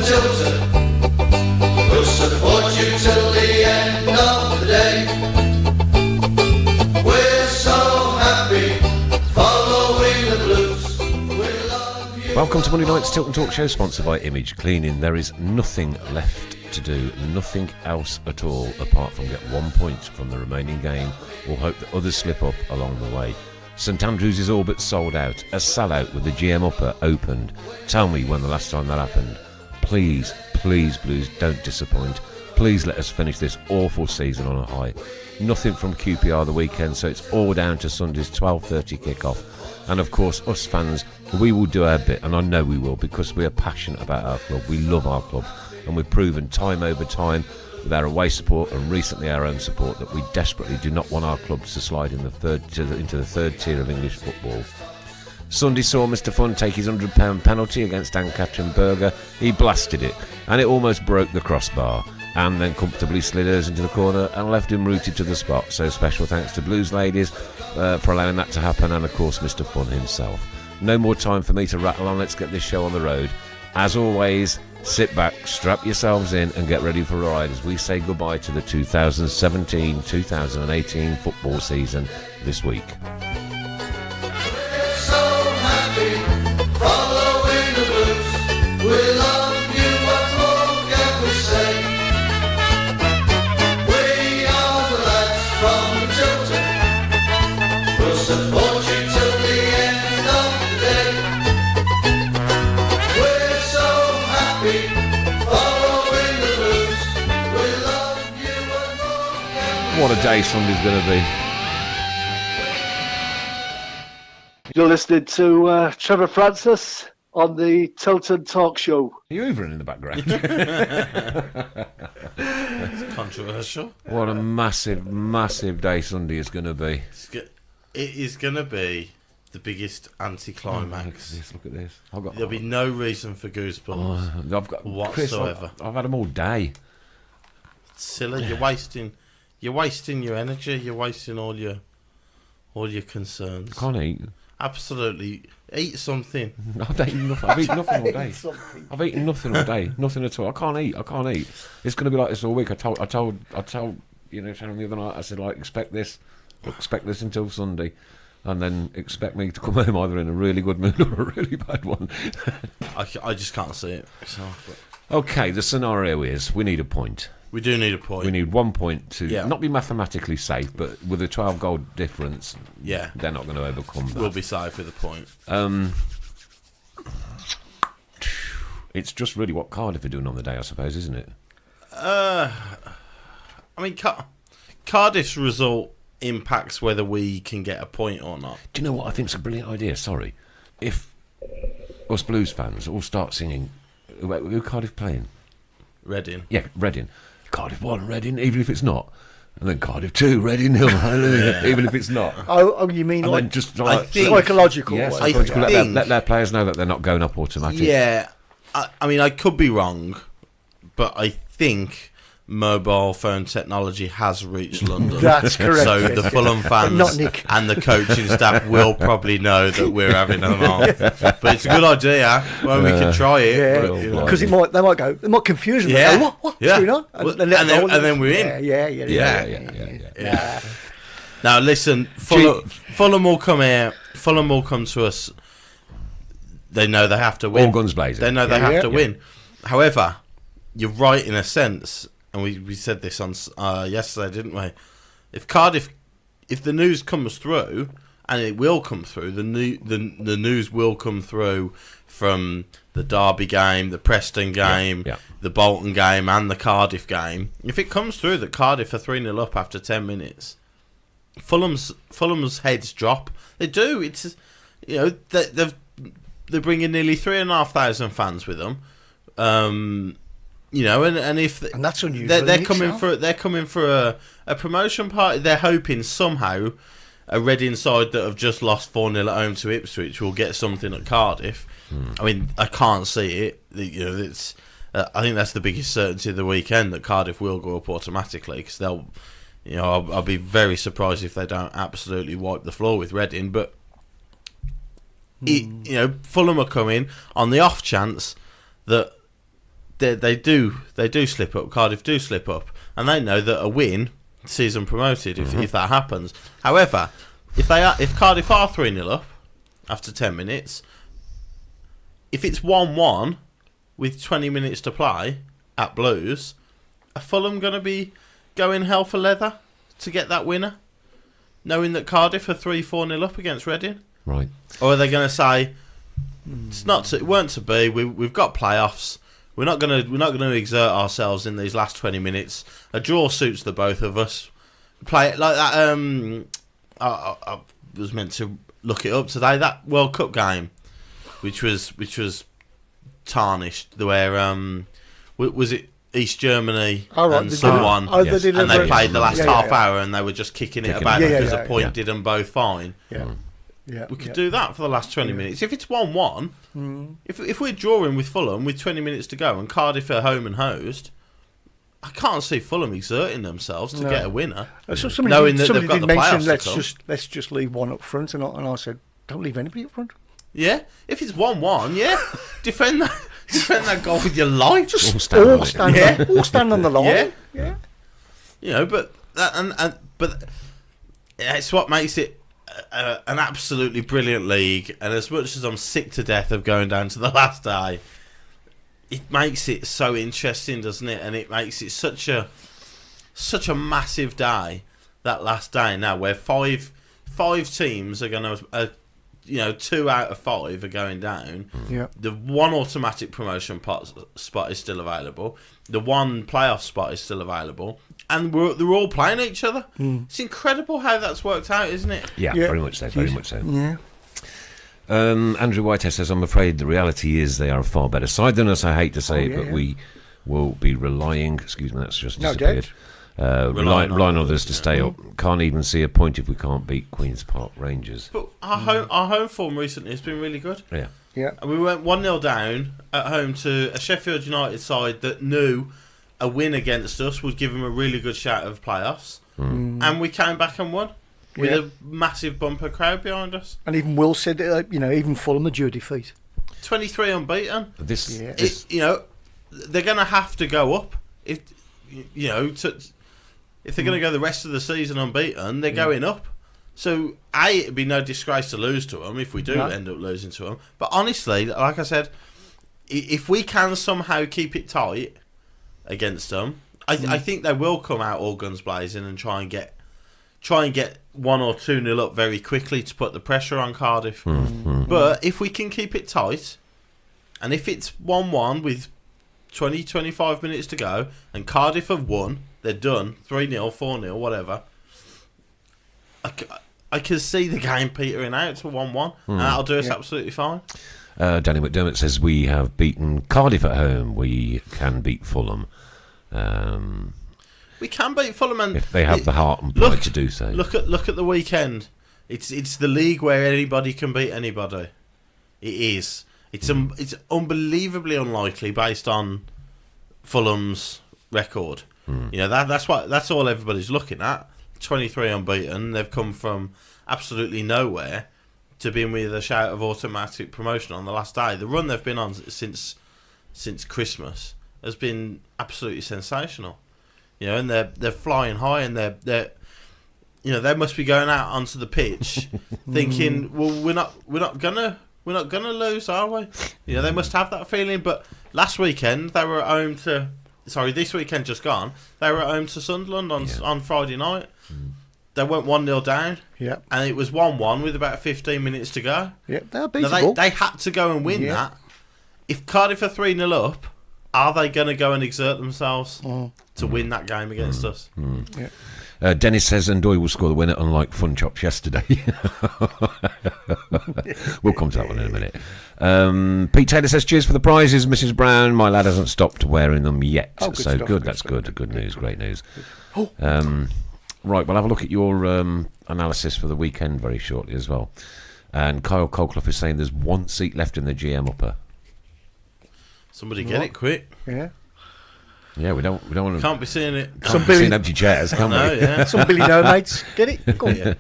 Tilton. We'll support you till the end of the day. We're so happy following the Blues. We love you. Welcome to Monday night's Tilton Talk Show, sponsored by Image Cleaning. There is nothing left to do, nothing else at all apart from get 1 point from the remaining game or hope that others slip up along the way. St Andrews is all but sold out, a sellout with the GM Upper opened. Tell me when the last time that happened. Please, please Blues, don't disappoint. Please let us finish this awful season on a high. Nothing from QPR the weekend, so it's all down to Sunday's 12:30 kickoff. And of course, us fans, we will do our bit, and I know we will, because we are passionate about our club. We love our club, and we've proven time over time with our away support and recently our own support that we desperately do not want our clubs to slide in into the third tier of English football. Sunday saw Mr Fun take his £100 penalty against Ann-Katrin Berger. He blasted it, and it almost broke the crossbar, and then comfortably slid hers into the corner and left him rooted to the spot. So special thanks to Blues ladies for allowing that to happen, and of course Mr Fun himself. No more time for me to rattle on. Let's get this show on the road. As always, sit back, strap yourselves in and get ready for a ride as we say goodbye to the 2017-2018 football season this week. We're so happy following the Blues. We love you, what more can we say? We are the lads from Tilton. We'll support you till the end of the day. We're so happy following the Blues. We love you, what more can we say? What a day Sunday's going to be. You're listening to Trevor Francis on the Tilton Talk Show. Are you hoovering in the background? It's controversial. What a massive, massive day Sunday is going to be. It is going to be the biggest anticlimax. Look at this. There'll be no reason for goosebumps I've got whatsoever. Chris, I've had them all day. It's silly. You're wasting your energy. You're wasting all your concerns. I can't eat. Absolutely, eat something. I've eaten nothing. I've eaten nothing all day. I've eaten nothing all day. Nothing at all. I can't eat. It's going to be like this all week. I told Sharon the other night. I said, like, expect this until Sunday, and then expect me to come home either in a really good mood or a really bad one. I just can't see it. Okay, the scenario is we need a point. We do need a point. We need 1 point to not be mathematically safe, but with a 12-goal difference, they're not going to overcome that. We'll be safe with a point. It's just really what Cardiff are doing on the day, I suppose, isn't it? I mean, Cardiff's result impacts whether we can get a point or not. Do you know what I think's a brilliant idea? Sorry. If us Blues fans all start singing... Who Cardiff playing? Reading. Yeah, Reading. Cardiff 1, Reading, even if it's not. And then Cardiff 2, Reading 0, hallelujah, even if it's not. Oh, you mean and like, then just I think, psychological? Yes, I let their players know that they're not going up automatically. Yeah, I mean, I could be wrong, but I think mobile phone technology has reached London. That's correct. So the Fulham fans and the coaching staff will probably know that we're having them on. But it's a good idea. Well, we can try it. Yeah, because they might confuse them. Yeah. Go, what's going on? And then we're in. Yeah. Now listen, Fulham will come here. Fulham will come to us. They know they have to win. All guns blazing. They know they have to win. However, you're right in a sense. And we said this on yesterday, didn't we? If the news comes through, and it will come through, the news will come through from the Derby game, the Preston game, the Bolton game, and the Cardiff game. If it comes through that Cardiff are 3-0 up after 10 minutes, Fulham's heads drop. They do. It's they're bringing nearly 3,500 fans with them. And that's unusual. They're coming for a promotion party. They're hoping somehow a Reading side that have just lost 4-0 at home to Ipswich will get something at Cardiff. I mean, I can't see it. It's. I think that's the biggest certainty of the weekend, that Cardiff will go up automatically, because they'll. I'll be very surprised if they don't absolutely wipe the floor with Reading. But Fulham are coming on the off chance that they do slip up. Cardiff do slip up, and they know that a win sees them promoted if that happens. However, if Cardiff are 3-0 up after 10 minutes, if it's 1-1 with 20 minutes to play at Blues, are Fulham going to be going hell for leather to get that winner, knowing that Cardiff are 3-4-0 up against Reading? Right. Or are they going to say it weren't to be? We've got playoffs. We're not going to exert ourselves in these last 20 minutes. A draw suits the both of us. Play it like that. I was meant to look it up today. That World Cup game, which was tarnished. Where was it East Germany and someone, and they played the last half hour and they were just kicking it about because a point did them both fine. We could do that for the last 20 minutes. If it's 1-1, if we're drawing with Fulham with 20 minutes to go and Cardiff are home and hosed, I can't see Fulham exerting themselves to get a winner, knowing that they've got the playoffs to come. Let's just leave one up front, and I said, don't leave anybody up front. Yeah, if it's 1-1, defend that goal with your life. Just all stand on the line. Yeah. You know, but it's what makes it an absolutely brilliant league. And as much as I'm sick to death of going down to the last day, it makes it so interesting, doesn't it? And it makes it such a massive day, that last day now, where five teams are going to, 2 out of 5 are going down. Yeah. The one automatic promotion spot is still available. The one playoff spot is still available. And they're all playing each other. It's incredible how that's worked out, isn't it? Yeah, very much so. Very much so. Yeah. Andrew Whitehead says, I'm afraid the reality is they are a far better side than us. I hate to say it, but we will be relying... Excuse me, that's just disappeared. Relying on others to stay up. Can't even see a point if we can't beat Queen's Park Rangers. But our home form recently has been really good. Yeah. And we went 1-0 down at home to a Sheffield United side that knew a win against us would give them a really good shout of playoffs. And we came back and won with a massive bumper crowd behind us. And even Will said, even Fulham are due defeat. 23 unbeaten. This they're going to have to go up. If they're going to go the rest of the season unbeaten, they're going up. So, it'd be no disgrace to lose to them if we do end up losing to them. But honestly, like I said, if we can somehow keep it tight against them, I think they will come out all guns blazing and try and get 1 or 2-0 up very quickly to put the pressure on Cardiff. But if we can keep it tight, and if it's 1-1 with 20-25 minutes to go, and Cardiff have won, they're done, 3-0, 4-0, whatever, I can see the game petering out to 1-1, and that'll do us absolutely fine. Danny McDermott says, we have beaten Cardiff at home. We can beat Fulham. We can beat Fulham, and if they have the heart and pride to do so. Look at the weekend. It's the league where anybody can beat anybody. It is. It's unbelievably unlikely based on Fulham's record. That's all everybody's looking at. 23 unbeaten. They've come from absolutely nowhere to being with a shout of automatic promotion on the last day. The run they've been on since Christmas has been absolutely sensational. And they're flying high, and they must be going out onto the pitch thinking, well, we're not gonna lose, are we? They must have that feeling. But last weekend they were at home to. Sorry, this weekend just gone. They were at home to Sunderland on Friday night. They went 1-0 down. Yeah. And it was 1-1 with about 15 minutes to go. Yeah, they're beatable. They had to go and win that. If Cardiff are 3-0 up, are they going to go and exert themselves to win that game against us? Yeah. Dennis says Ndoye will score the winner, unlike Fun Chops yesterday. We'll come to that one in a minute. Pete Taylor says, cheers for the prizes, Mrs. Brown. My lad hasn't stopped wearing them yet. Good so stuff, good. That's good. Good news. Great news. Right, we'll have a look at your analysis for the weekend very shortly as well. And Kyle Colclough is saying there's 1 seat left in the GM upper. Somebody get it quick. Yeah. Yeah, we don't want to. Can't be seeing it. Seeing empty chairs, can we? Yeah. Some Billy No mates. Get it? Go on. Yeah.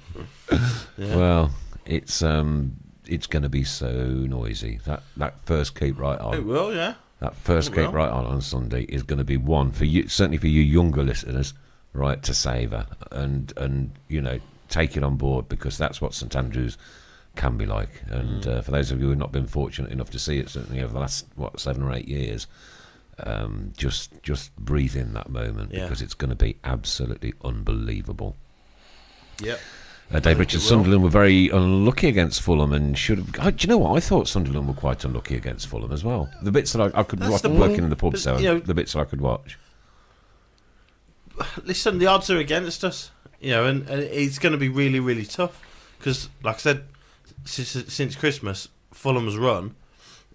Well, it's going to be so noisy. That first keep right on. It will, yeah. That first It kick will. right on Sunday is going to be one for you, certainly for you younger listeners, right, to savour and take it on board, because that's what St Andrews can be like. And for those of you who have not been fortunate enough to see it, certainly over the last 7 or 8 years, just breathe in that moment, because it's going to be absolutely unbelievable. Yep. Dave Richards, Sunderland were very unlucky against Fulham and should have. Do you know what? I thought Sunderland were quite unlucky against Fulham as well. The bits that I could watch working in the pub, so the bits that I could watch. Listen, the odds are against us, and it's going to be really, really tough because, like I said, since Christmas, Fulham's run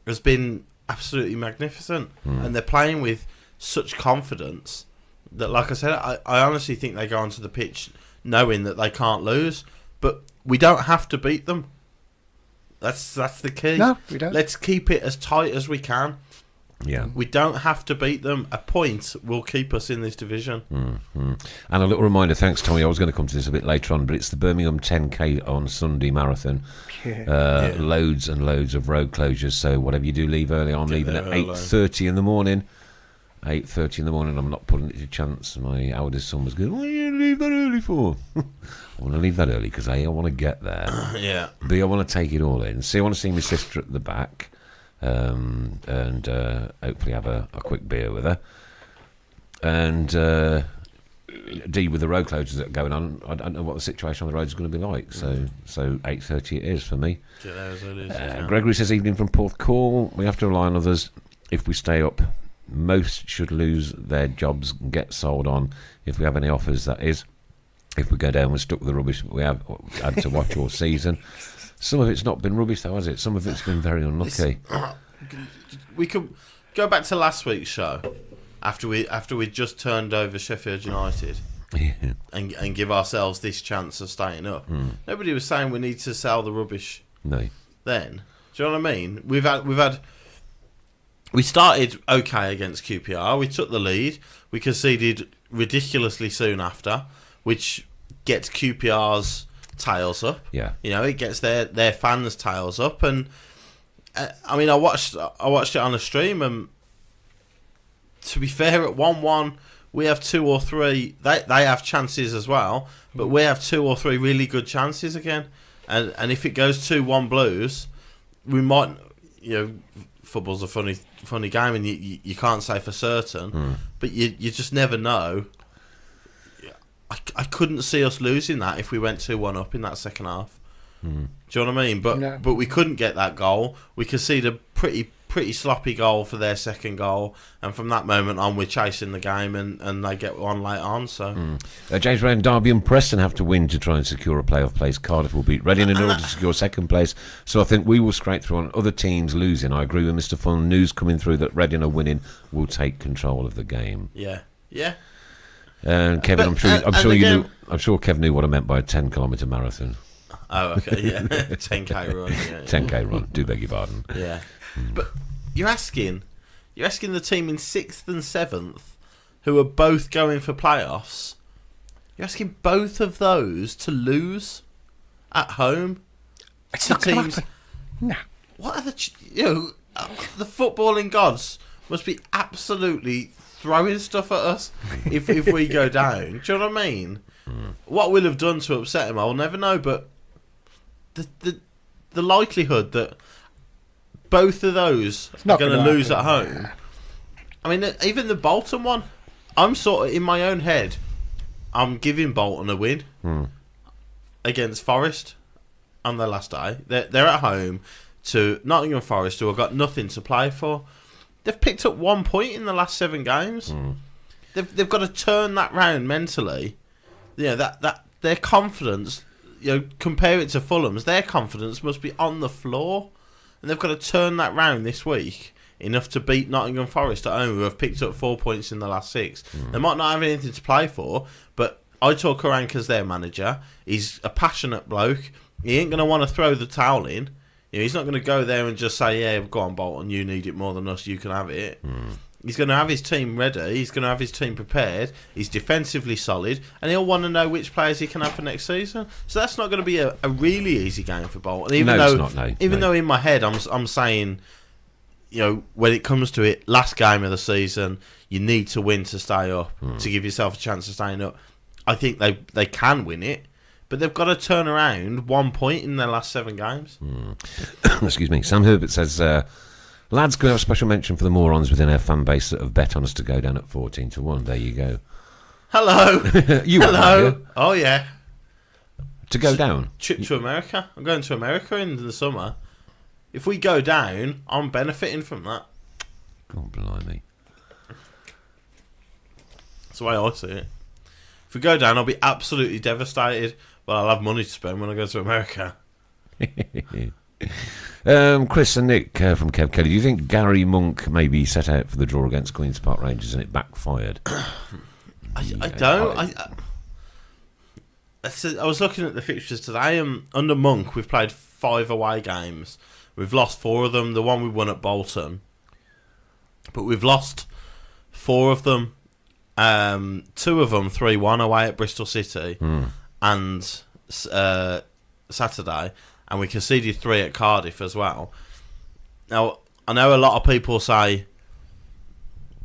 has been absolutely magnificent, and they're playing with such confidence that, like I said, I honestly think they go onto the pitch knowing that they can't lose, but we don't have to beat them. That's the key. No, we don't. Let's keep it as tight as we can. Yeah. We don't have to beat them. A point will keep us in this division. And a little reminder, thanks Tommy, I was going to come to this a bit later on, but it's the Birmingham 10k on Sunday marathon. Loads and loads of road closures, so whatever you do, leave early. I'm leaving at 8:30 in the morning. 8:30 in the morning. I'm not putting it to chance. My eldest son was going, what do you leave that early for? I want to leave that early because A, I want to get there. B, I want to take it all in. C, I want to see my sister at the back, and hopefully have a quick beer with her. And D, with the road closures that are going on, I don't know what the situation on the road is going to be like. So 8:30 it is for me. Gregory says, evening from Porthcawl. We have to rely on others if we stay up. Most should lose their jobs and get sold on if we have any offers, that is. If we go down, we're stuck with the rubbish we have had to watch all season. Some of it's not been rubbish, though, has it? Some of it's been very unlucky. We could go back to last week's show after we just turned over Sheffield United and give ourselves this chance of staying up. Nobody was saying we need to sell the rubbish. No. Then, do you know what I mean? We started okay against QPR. We took the lead. We conceded ridiculously soon after, which gets QPR's tails up. Yeah. It gets their fans' tails up. And I watched it on a stream, and to be fair, at 1-1, we have 2 or 3. They have chances as well, but we have 2 or 3 really good chances again. And if it goes 2-1 Blues, we might, football's a funny game, and you can't say for certain, but you just never know. I couldn't see us losing that if we went 2-1 up in that second half. Do you know what I mean? But we couldn't get that goal. We conceded a pretty sloppy goal for their second goal, and from that moment on, we're chasing the game, and they get one late on. So James Brown, Derby and Preston have to win to try and secure a playoff place. Cardiff will beat Reading in order to secure second place. So I think we will scrape through on other teams losing. I agree with Mr. Fun. News coming through that Reading are winning will take control of the game. Yeah. And Kevin, I'm sure Kev knew what I meant by a 10-kilometre marathon. Oh, okay, yeah, 10k run. Yeah. 10k run. Do beg your pardon. Yeah, but you're asking the team in 6th and 7th, who are both going for playoffs. You're asking both of those to lose at home. It's not going to happen. No. What are the the footballing gods must be absolutely throwing stuff at us if we go down. Do you know what I mean? What we'll have done to upset him, I'll never know. But the likelihood that both of those are going to lose at home. I mean, even the Bolton one, I'm sort of in my own head. I'm giving Bolton a win against Forest on their last day. They're at home to Nottingham Forest, who have got nothing to play for. They've picked up 1 point in the last 7 games. They've got to turn that round mentally. That their confidence, compare it to Fulham's, their confidence must be on the floor, and they've got to turn that round this week enough to beat Nottingham Forest at home, who have picked up 4 points in the last 6. They might not have anything to play for, but Aitor Karanka's their manager. He's a passionate bloke. He ain't going to want to throw the towel in. He's not going to go there and just say, yeah, go on, Bolton, you need it more than us, you can have it. He's going to have his team ready. He's going to have his team prepared. He's defensively solid, and he'll want to know which players he can have for next season. So that's not going to be a really easy game for Bolton. Even though in my head I'm saying, when it comes to it, last game of the season, you need to win to stay up, to give yourself a chance of staying up. I think they can win it, but they've got to turn around 1 point in their last 7 games. Excuse me. Sam Herbert says, lads, could I have a special mention for the morons within our fan base that have bet on us to go down at 14-1. There you go. Hello. You Hello. have, yeah? Oh, yeah. To go down? Trip to America. I'm going to America in the summer. If we go down, I'm benefiting from that. God blimey. That's the way I see it. If we go down, I'll be absolutely devastated, but I'll have money to spend when I go to America. Chris and Nick from Kev Kelly, do you think Gary Monk maybe set out for the draw against Queen's Park Rangers and it backfired? I don't. I was looking at the fixtures today, and under Monk, we've played 5 away games. We've lost 4 of them. The one we won at Bolton, but we've lost 4 of them. 2 of them 3-1 away at Bristol City, and Saturday, and we conceded 3 at Cardiff as well. Now I know a lot of people say,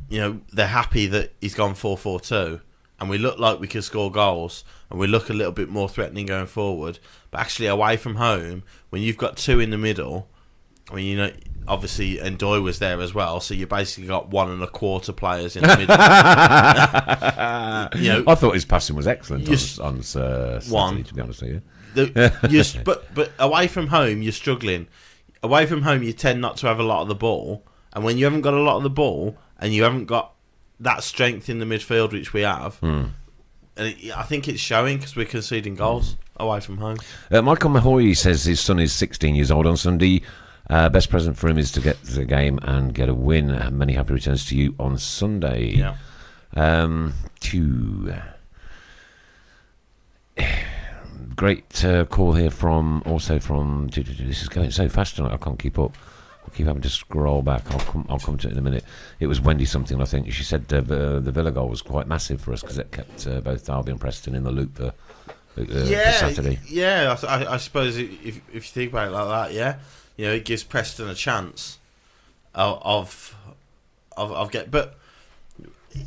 they're happy that he's gone 4-4-2, and we look like we can score goals, and we look a little bit more threatening going forward. But actually, away from home, when you've got 2 in the middle, obviously Ndoye was there as well, so you basically got 1 1/4 players in the middle. I thought his passing was excellent on Saturday, to be honest with you. But away from home, you're struggling. Away from home, you tend not to have a lot of the ball, and when you haven't got a lot of the ball, and you haven't got that strength in the midfield, which we have, and I think it's showing because we're conceding goals away from home. Michael Mahoy says his son is 16 years old on Sunday. Best present for him is to get to the game and get a win. Many happy returns to you on Sunday. Yeah. Great call here from. This is going so fast tonight. I can't keep up. I keep having to scroll back. I'll come to it in a minute. It was Wendy something, I think. She said the Villa goal was quite massive for us because it kept both Derby and Preston in the loop for Saturday. Yeah, I suppose if you think about it like that, yeah. It gives Preston a chance of get. But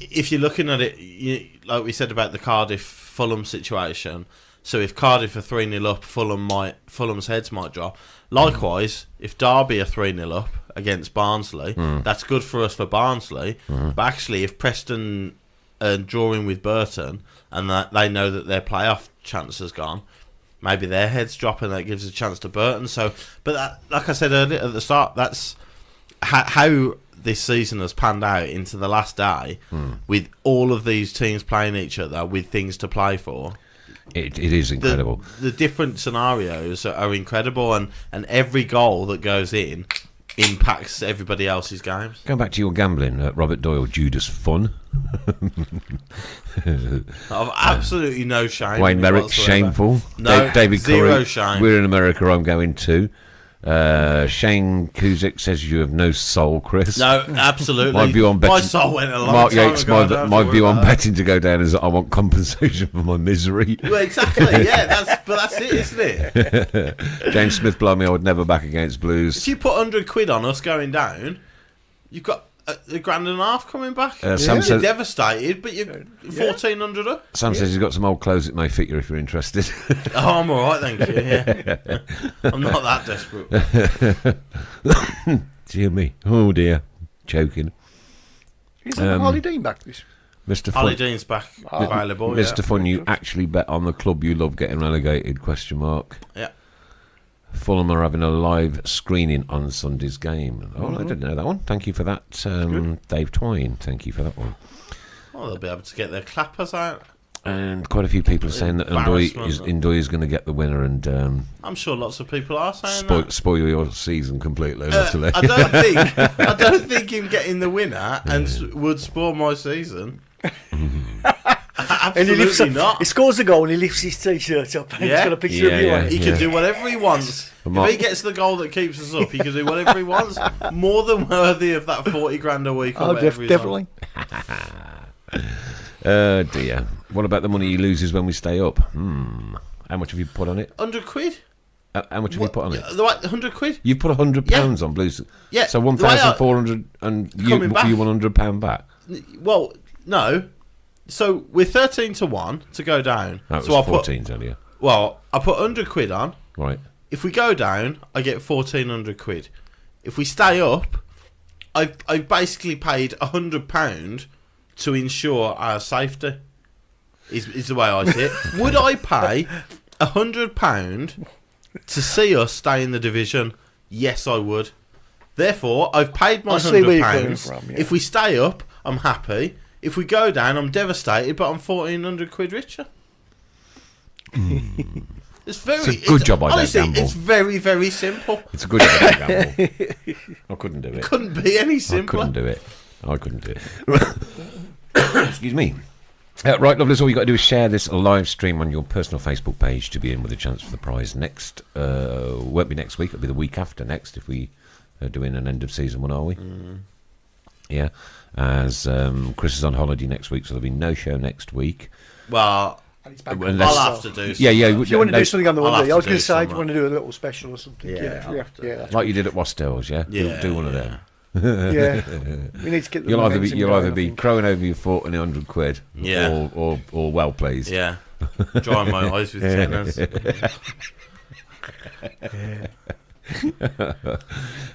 if you're looking at it, like we said about the Cardiff Fulham situation, so if Cardiff are 3-0 up, Fulham's heads might drop. Likewise, if Derby are 3-0 up against Barnsley, that's good for us for Barnsley. But actually, if Preston are drawing with Burton and that they know that their playoff chance has gone, maybe their heads drop and that gives a chance to Burton. So, but that, like I said earlier at the start, that's how this season has panned out into the last day, with all of these teams playing each other with things to play for. It is incredible. The different scenarios are incredible, and every goal that goes in impacts everybody else's games. Going back to your gambling, Robert Doyle, Judas Fun. I've absolutely no shame. Wayne Merrick, whatsoever. Shameful. No, David zero Curry, shame. We're in America, I'm going too. Shane Kuzik says you have no soul, Chris. No, absolutely. My view on betting. My soul went a long Mark time Yates, ago. I don't my have to view worry on about betting to go down is that I want compensation for my misery. Well, exactly. Yeah, that's it, isn't it? James Smith, blimey, I would never back against Blues. If you put £100 on us going down, you've got a grand and a half coming back. Sam You're says, devastated, but you're 1,400 up. Sam says he's got some old clothes that may fit you if you're interested. Oh, I'm all right, thank you. Yeah. I'm not that desperate. Dear me. Oh, dear. Choking. Is Harley Dean back this? Mr. Ollie Fun, Dean's back available. Mr. Fun, you actually bet on the club you love getting relegated, question mark. Yeah. Fulham are having a live screening on Sunday's game. Oh, I didn't know that one. Thank you for that, Dave Twine. Thank you for that one. Well, they'll be able to get their clappers out. And quite a few people are saying that Ndoye is going to get the winner and I'm sure lots of people are saying that. spoil your season completely. Utterly. I don't think him getting the winner would spoil my season. Absolutely not. He scores a goal and he lifts his t-shirt up and he's got a picture of you on it. He can do whatever he wants. If he gets the goal that keeps us up, he can do whatever he wants. More than worthy of that 40 grand a week. Or definitely. Dear. What about the money he loses when we stay up? How much have you put on it? £100. How much have you put on it? The way, £100. You've put £100 on Blues. Yeah. So The way I- 1,400 and you Coming back. £100 back. Well, no. So we're 13 to 1 to go down. That was so 14 earlier. I put £100 on. Right. If we go down, I get £1,400. If we stay up, I've basically paid £100 to ensure our safety. Is the way I see it. Would I pay £100 to see us stay in the division? Yes, I would. Therefore, I've paid my I see where you're coming £100. from, yeah. If we stay up, I'm happy. If we go down, I'm devastated, but I'm £1,400 richer. It's very. It's a good job I don't honestly, gamble. It's very, very simple. It's a good job I don't gamble. I couldn't do it. Couldn't be any I simpler. couldn't do it. I couldn't do it. Excuse me. Right, lovely. All you got to do is share this live stream on your personal Facebook page to be in with a chance for the prize. Next, won't be next week. It'll be the week after next if we are doing an end of season one, are we? Yeah. As Chris is on holiday next week, so there'll be no show next week. Well, Unless- I'll have to do. Yeah, yeah. Do you want to do something on the I'll have Monday? to I was do going to say, do you some, want to do a little special or something? Yeah, I'll have to. that's like you did at Wastel's, yeah. Yeah, Do one of them. yeah. We need to get the You'll either momentum be going, I think. crowing over your fort and £100, Yeah. or well pleased. Yeah, drying my eyes with tenors.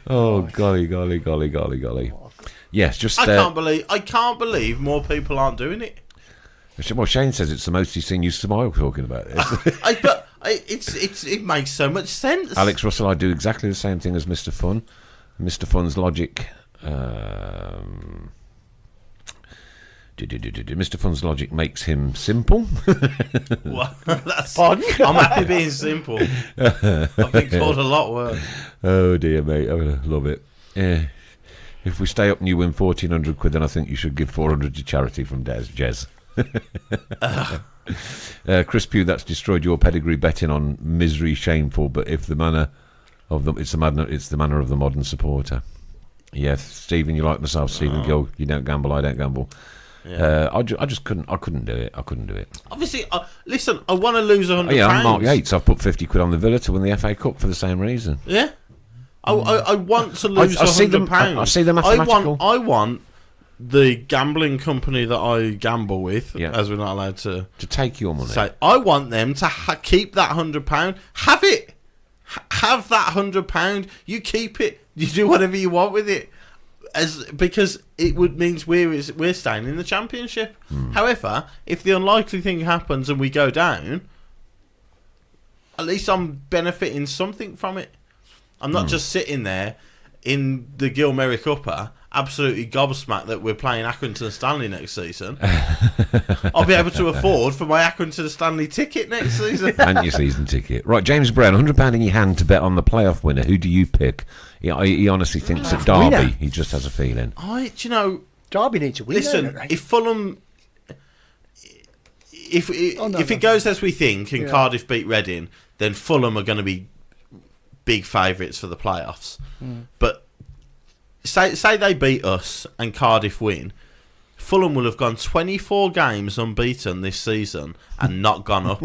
Oh golly. Yes, just I can't believe more people aren't doing it. well, Shane says it's the most he's seen you smile talking about this. It makes so much sense. Alex Russell, I do exactly the same thing as Mr. Fun. Mr. Fun's logic. Mr. Fun's logic makes him simple. Well, I'm happy being simple. I've been called a lot worse. Oh dear, mate, I love it. Yeah. If we stay up and you win £1,400, then I think you should give 400 to charity from Jez. Chris Pugh, that's destroyed your pedigree betting on misery, shameful. But if the manner of it's the manner of the modern supporter. Yes, Stephen, you like myself, Stephen Gill. You don't gamble, I don't gamble. Yeah. I just couldn't. I couldn't do it. Obviously, listen. I want to lose £100. Yeah, I'm Mark Yates. I've put £50 on the Villa to win the FA Cup for the same reason. Yeah. I want to lose I see the- £100. I see the mathematical- I want the gambling company that I gamble with, Yeah. as we're not allowed to To take your money. say. I want them to keep that £100. Have it. Have that £100. You keep it. You do whatever you want with it, because it would means we're staying in the Championship. However, if the unlikely thing happens and we go down, at least I'm benefiting something from it. I'm not just sitting there in the Gil Merrick Upper, absolutely gobsmacked that we're playing Accrington Stanley next season. I'll be able to afford for my Accrington Stanley ticket next season. And your season ticket. Right, James Brown, £100 in your hand to bet on the playoff winner. Who do you pick? He honestly thinks that Derby. Winner? He just has a feeling. Do you know? Derby needs to win. Listen, don't they? if Fulham, if it goes as we think and Yeah. Cardiff beat Reading, then Fulham are going to be big favourites for the playoffs. But say they beat us and Cardiff win, Fulham will have gone 24 games unbeaten this season and not gone up.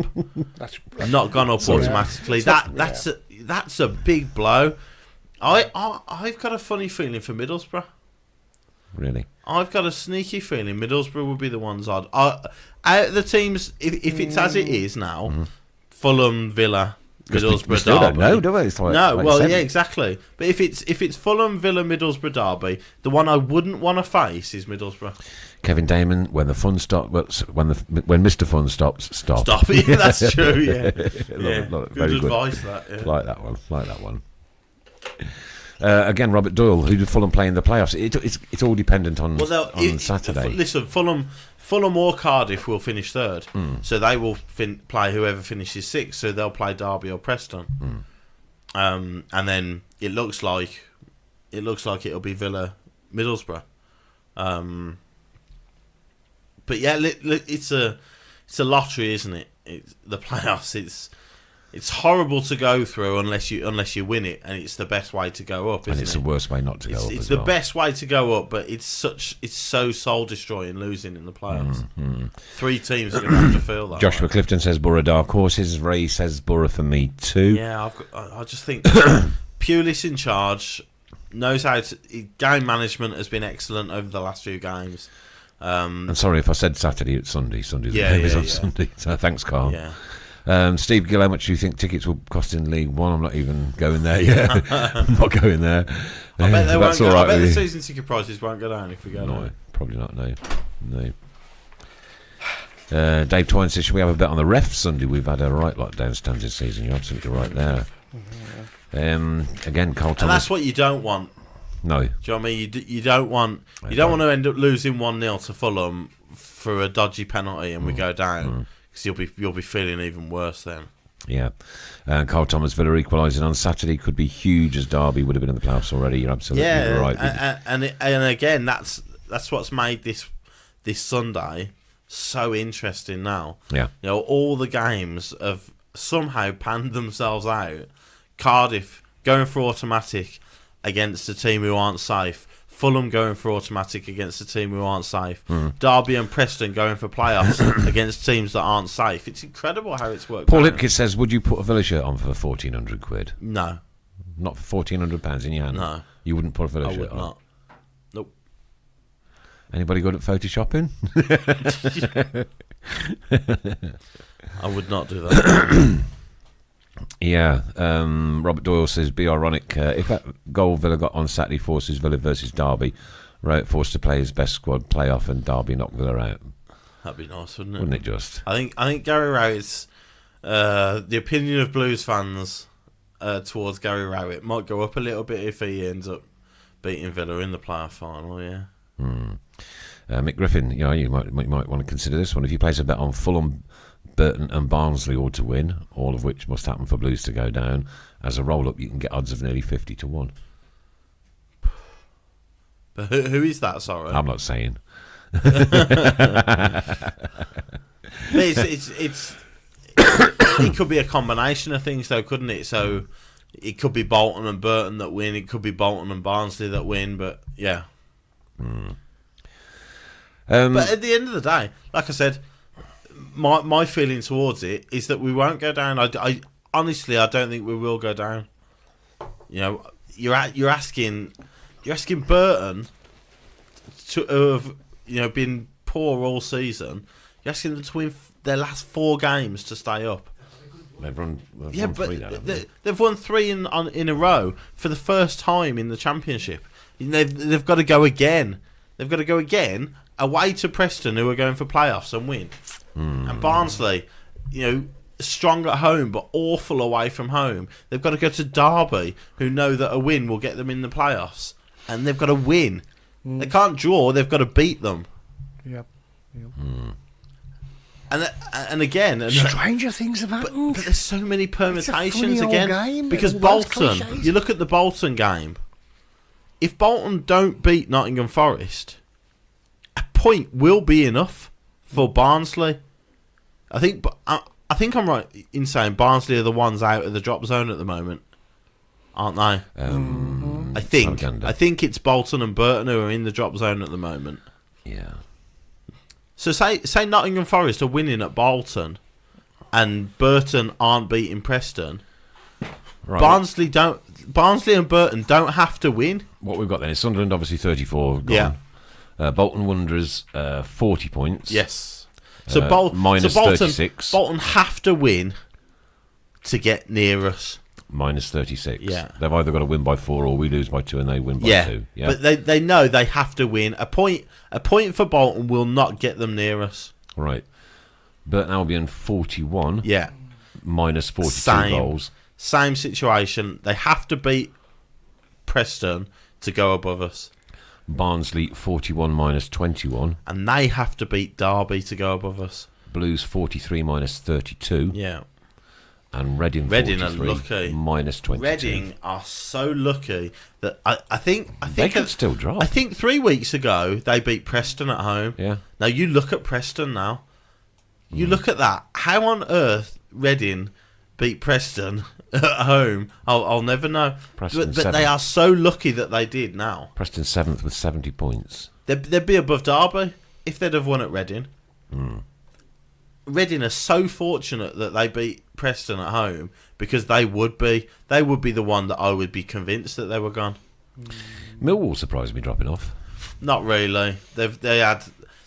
That's Not gone up automatically. Yeah. That's a big blow. I've got a funny feeling for Middlesbrough. Really? I've got a sneaky feeling Middlesbrough will be the ones out of the teams. If it's as it is now, Fulham, Villa, Middlesbrough, We still don't Derby. know, do we? It's like, No, like well, seven. yeah, exactly. But if it's Fulham, Villa, Middlesbrough, Derby, the one I wouldn't want to face is Middlesbrough. Kevin Damon, when the fun stops, when Mr. Fun stops, stop. Stop. Yeah, that's true. Yeah, yeah. Love it. Good Very good. advice. That. Yeah. Like that one. Again, Robert Doyle, who did Fulham play in the playoffs? It's all dependent on Saturday. Listen, Fulham or Cardiff will finish third, so they will play whoever finishes sixth. So they'll play Derby or Preston, and then it looks like it'll be Villa, Middlesbrough. But yeah, it's a lottery, isn't it? The playoffs. It's horrible to go through unless you win it, and it's the best way to go up, isn't And it's the worst way not to go up It's as the well. best way to go up, but it's so soul destroying losing in the playoffs. 3 teams are going to have to feel that. Joshua way. Clifton says Borough dark horses. Ray says Borough for me too. Yeah, I just think Pulis in charge knows how to. Game management has been excellent over the last few games. I'm sorry if I said Saturday, it's Sunday. Sunday's Yeah, the game is yeah, on yeah. Sunday. So thanks, Carl. Yeah. Steve Gill, how much do you think tickets will cost in League One? I'm not even going there yet. I'm not going there. I bet they won't That's go, all right I bet with the you. season ticket prices won't go down if we go No, down. probably not. No. Dave Twine says, should we have a bet on the refs Sunday? We've had a right lot down stands this season. You're absolutely right there. Again, Carl And Thomas. that's what you don't want. No. Do you know what I mean? You don't want to end up losing 1-0 to Fulham for a dodgy penalty and we go down because you'll be feeling even worse then. Yeah. Carl Thomas, Villa equalising on Saturday could be huge as Derby would have been in the playoffs already. You're absolutely right. And again, that's what's made this Sunday so interesting now. Yeah. You know, all the games have somehow panned themselves out. Cardiff going for automatic against a team who aren't safe. Fulham going for automatic against a team who aren't safe. Derby and Preston going for playoffs against teams that aren't safe. It's incredible how it's worked. Paul out. Hipkiss says, would you put a Villa shirt on for £1,400? No, Not for £1,400 in your hand? No. You wouldn't put a Villa I shirt would on? not. Nope. Anybody good at photoshopping? I would not do that. Yeah. Robert Doyle says, be ironic. If that goal Villa got on Saturday forces Villa versus Derby, Rowett forced to play his best squad playoff and Derby knocked Villa out. That'd be nice, wouldn't it? Wouldn't it just? I think Gary Rowett's the opinion of Blues fans towards Gary Rowett might go up a little bit if he ends up beating Villa in the playoff final. Yeah. Mick Griffin, you might want to consider this one. If you place a bet on Fulham, Burton and Barnsley all to win, all of which must happen for Blues to go down, as a roll-up you can get odds of nearly 50 to 1. But who is that? Sorry. I'm not saying. It's it could be a combination of things though, couldn't it? So it could be Bolton and Burton that win. It could be Bolton and Barnsley that win. But yeah. But at the end of the day, like I said, my feeling towards it is that we won't go down. I honestly, I don't think we will go down. You know, you're asking Burton to have been poor all season. You're asking them to win their last 4 games to stay up. They've won But 3 now, haven't they? they've won 3 in a row for the first time in the Championship. They've got to go again. They've got to go again away to Preston, who are going for playoffs, and win. And Barnsley, strong at home but awful away from home. They've got to go to Derby, who know that a win will get them in the playoffs, and they've got to win. They can't draw. They've got to beat them. Yep. And again, Stranger things have happened. but there's so many permutations funny old again game, because all those Bolton. cliches. You look at the Bolton game. If Bolton don't beat Nottingham Forest, a point will be enough for Barnsley. I think I'm right in saying Barnsley are the ones out of the drop zone at the moment, aren't they? I think it's Bolton and Burton who are in the drop zone at the moment. Yeah. So say Nottingham Forest are winning at Bolton, and Burton aren't beating Preston. Right. Barnsley and Burton don't have to win. What we've got then is Sunderland, obviously 34 gone. Yeah. Bolton Wanderers 40 points. Yes. So minus Bolton, 36. Bolton have to win to get near us. Minus 36. Yeah. They've either got to win by 4 or we lose by 2 and they win by 2. Yeah. But they know they have to win. A point for Bolton will not get them near us. Right. Burton Albion 41. Yeah. Minus 42 Same. goals. Same situation. They have to beat Preston to go above us. Barnsley 41 minus 21. And they have to beat Derby to go above us. Blues 43 minus 32. Yeah. And Reading are 43 lucky. minus 22. Reading are so lucky that I think They could still drop. I think 3 weeks ago they beat Preston at home. Yeah. Now you look at Preston now. You look at that. How on earth Reading beat Preston at home, I'll never know. Preston But they are so lucky that they did now. Preston 7th with 70 points. They'd be above Derby if they'd have won at Reading. Reading are so fortunate that they beat Preston at home because they would be the one that I would be convinced that they were gone. Millwall surprised me dropping off. Not really. They've had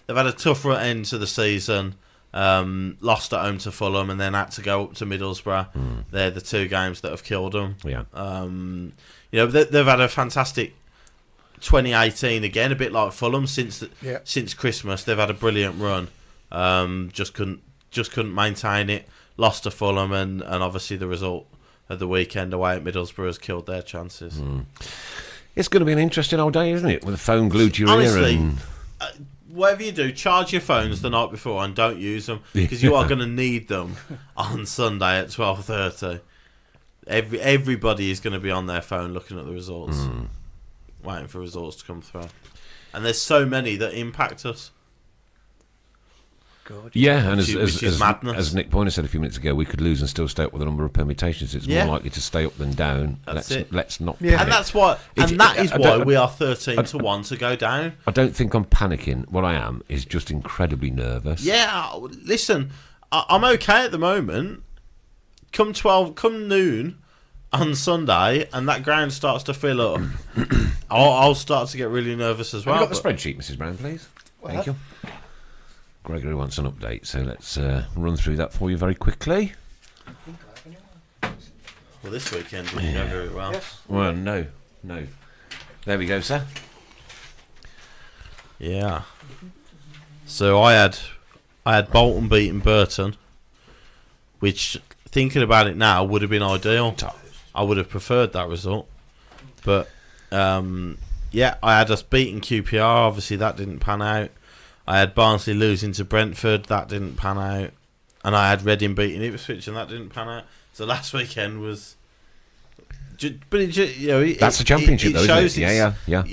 a tougher end to the season. Lost at home to Fulham and then had to go up to Middlesbrough. They're the two games that have killed them. Yeah. They've had a fantastic 2018 again, a bit like Fulham since Christmas. They've had a brilliant run. Just couldn't maintain it. Lost to Fulham and obviously the result of the weekend away at Middlesbrough has killed their chances. It's going to be an interesting old day, isn't it? With the phone glued to your Honestly, ear and... whatever you do, charge your phones the night before and don't use them because you are going to need them on Sunday at 12:30. Everybody is going to be on their phone looking at the results, waiting for results to come through. And there's so many that impact us. God. Yeah, and Which is madness. as Nick Pointer said a few minutes ago, we could lose and still stay up with a number of permutations. It's more likely to stay up than down. Let's not panic. And that's why. That is why we are 13-1 to go down. I don't think I'm panicking. What I am is just incredibly nervous. Yeah, listen, I'm okay at the moment. Come noon on Sunday, and that ground starts to fill up. I'll start to get really nervous as well. Have you got the spreadsheet, Mrs. Brown, please? Thank you. Gregory wants an update, so let's run through that for you very quickly. Well, this weekend didn't go very well. Yes. Well, no. There we go, sir. Yeah. So I had Bolton beating Burton, which, thinking about it now, would have been ideal. I would have preferred that result. But, I had us beating QPR. Obviously, that didn't pan out. I had Barnsley losing to Brentford. That didn't pan out. And I had Reading beating Ipswich, and that didn't pan out. So last weekend was... But that's the championship, though, isn't it? Yeah.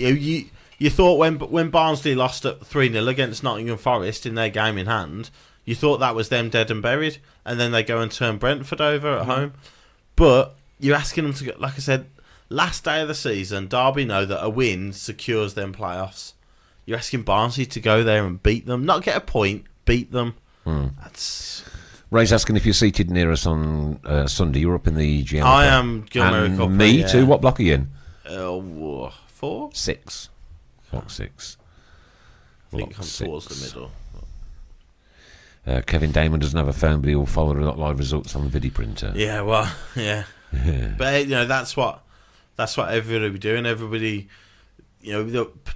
You thought when Barnsley lost at 3-0 against Nottingham Forest in their game in hand, you thought that was them dead and buried, and then they go and turn Brentford over at home. But you're asking them to go, like I said, last day of the season, Derby know that a win secures them playoffs. You're asking Barnsley to go there and beat them, not get a point, beat them. That's... Ray's asking if you're seated near us on Sunday. You're up in the GM. I am Gilmerick up. Me too. What block are you in? 4? 6. Block 6. I think I'm towards the middle. Kevin Damon doesn't have a phone, but he'll follow the live results on the video printer. Yeah, well, yeah. But that's what everybody will be doing. Everybody,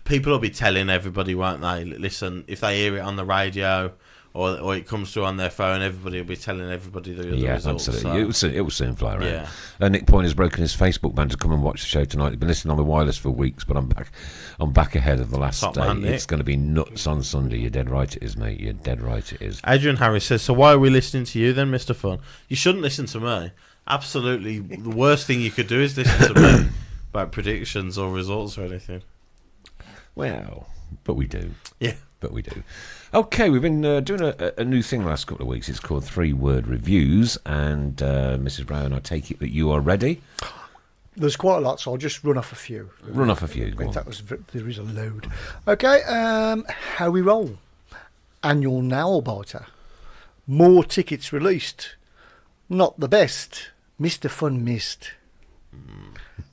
people will be telling everybody, won't they? Listen, if they hear it on the radio or it comes through on their phone, everybody will be telling everybody the results. Absolutely. So. It will soon fly around. Yeah. Nick Pointer's broken his Facebook ban to come and watch the show tonight. He's been listening on the wireless for weeks, but I'm back ahead of the last Top day. man, It's going to be nuts on Sunday. You're dead right it is, mate. You're dead right it is. Adrian Harris says, so why are we listening to you then, Mr. Fun? You shouldn't listen to me. Absolutely. The worst thing you could do is listen to me about predictions or results or anything. Well, but we do. Yeah. But we do. Okay, we've been doing a new thing the last couple of weeks. It's called 3-word reviews. And Mrs. Brown, I take it that you are ready? There's quite a lot, so I'll just run off a few. Run off a few. Go on. There is a load. Okay, how we roll. Annual nail biter. More tickets released. Not the best. Mr. Fun missed.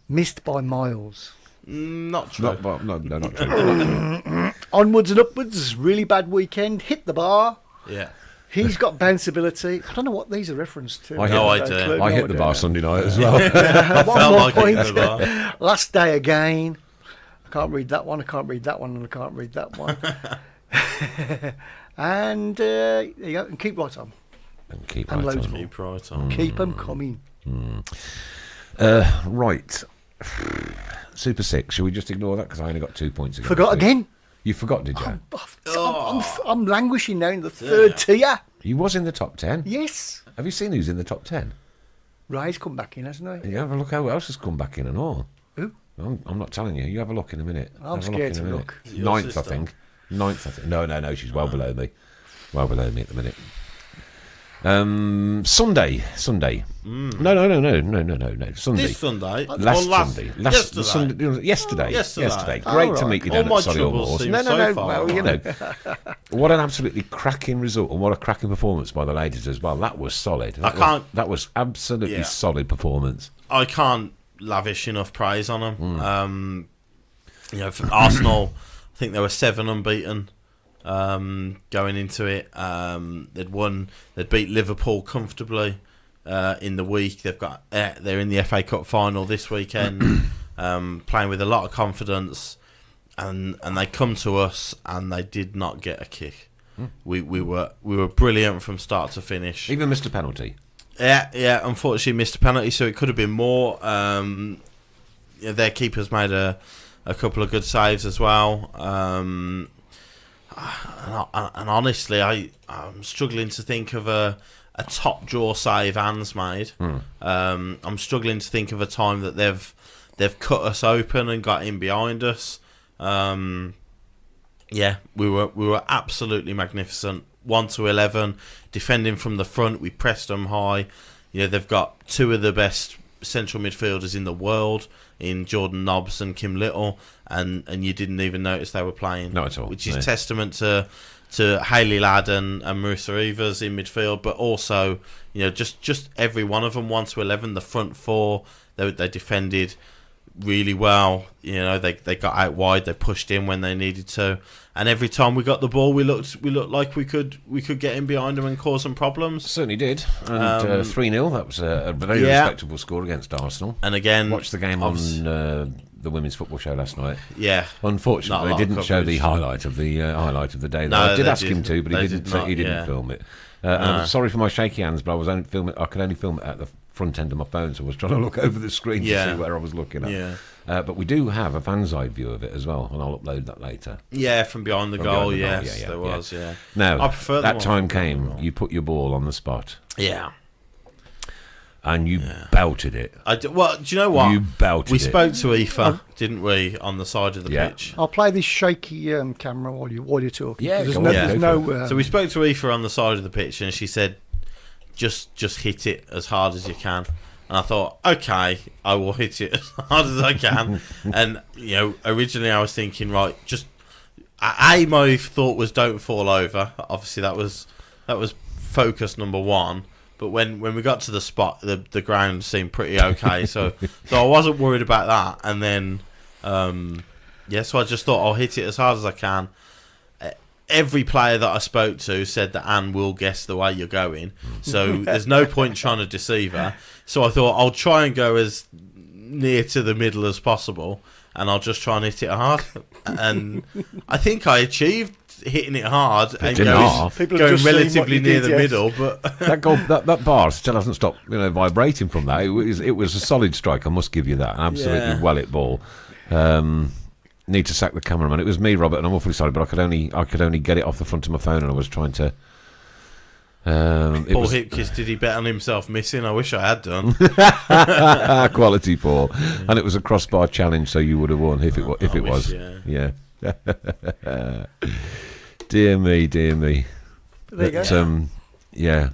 Missed by miles. Not true. No, not true. Onwards and upwards. Really bad weekend. Hit the bar. Yeah. He's got bounceability. I don't know what these are referenced to. I hit the bar Sunday night as well. I One felt more like point. hitting the bar. Last day again. I can't read that one. I can't read that one. And I can't read that one. And there you go. And keep right on. And keep And right loads on. more. Keep right on. Keep them coming. Right. Super 6. Shall we just ignore that? Because I only got 2 points again. Forgot again. You forgot, did you? I'm languishing now in the third tier. He was in the top 10. Yes. Have you seen who's in the top 10? Ray's come back in, hasn't he? You have a look who else has come back in and all. Who? I'm not telling you. You have a look in a minute. I'm Have a scared in a to minute. look. Your Ninth, sister? I think. No. She's well below me. Well below me at the minute. Sunday. No. Sunday. This Sunday? Last Sunday. Yesterday. Yesterday. Oh, Great all to right. meet you All down my at Solihull troubles Moors. seem No. so far Well, you away. know, what an absolutely cracking result and what a cracking performance by the ladies as well. That was solid. That was absolutely solid performance. I can't lavish enough praise on them. You know, for Arsenal, I think they were 7 unbeaten going into it. They'd beat Liverpool comfortably in the week. They're in the FA Cup final this weekend, playing with a lot of confidence, and they come to us and they did not get a kick. We were brilliant from start to finish. Even missed a penalty. Yeah. Unfortunately, missed a penalty, so it could have been more. Their keepers made a couple of good saves as well. And honestly, I'm struggling to think of a top draw save Anne's made. I'm struggling to think of a time that they've cut us open and got in behind us. We were absolutely magnificent. 1-11, defending from the front. We pressed them high. You know, they've got 2 of the best central midfielders in the world in Jordan Nobbs and Kim Little, and you didn't even notice they were playing. Not at all. Which is testament to Hayley Ladd and Marissa Evers in midfield, but also, you know, just every one of them. 1-11, the front 4, they defended really well. You know, they got out wide, they pushed in when they needed to, and every time we got the ball, we looked like we could get in behind them and cause some problems. Certainly did. And 3-0. That was a very respectable score against Arsenal. And again, watched the game on the Women's Football Show last night. Yeah. Unfortunately, they didn't show the highlight of the day. No, I did they ask him to, but he didn't film it. And I'm sorry for my shaky hands, but I could only film it at the front end of my phone, so I was trying to look over the screen to see where I was looking at. Yeah. But we do have a fan's eye view of it as well, and I'll upload that later. Yeah, from behind the goal, yes, there was. Now, I prefer that time came, you put your ball on the spot. Yeah. And you belted it. Well, do you know what? You belted it. We spoke to Aoife, didn't we, on the side of the pitch? I'll play this shaky camera while you're talking. Yeah, there's no. So we spoke to Aoife on the side of the pitch, and she said, "Just hit it as hard as you can." And I thought, okay, I will hit it as hard as I can. And you know, originally I was thinking, right, my thought was don't fall over. Obviously, that was focus number 1. But when we got to the spot, the ground seemed pretty okay, so I wasn't worried about that. And then, so I just thought I'll hit it as hard as I can. Every player that I spoke to said that Anne will guess the way you're going, so there's no point trying to deceive her. So I thought I'll try and go as near to the middle as possible, and I'll just try and hit it hard. And I think I achieved hitting it hard and going relatively near the middle, but that bar still hasn't stopped, vibrating from that. It was a solid strike, I must give you that. An absolutely well hit ball. Need to sack the cameraman. It was me, Robert, and I'm awfully sorry, but I could only get it off the front of my phone, and I was trying to. Paul Hipkiss, did he bet on himself missing? I wish I had done. Quality Paul, and it was a crossbar challenge, so you would have won if it was. Yeah. Dear me. There you go. Yeah.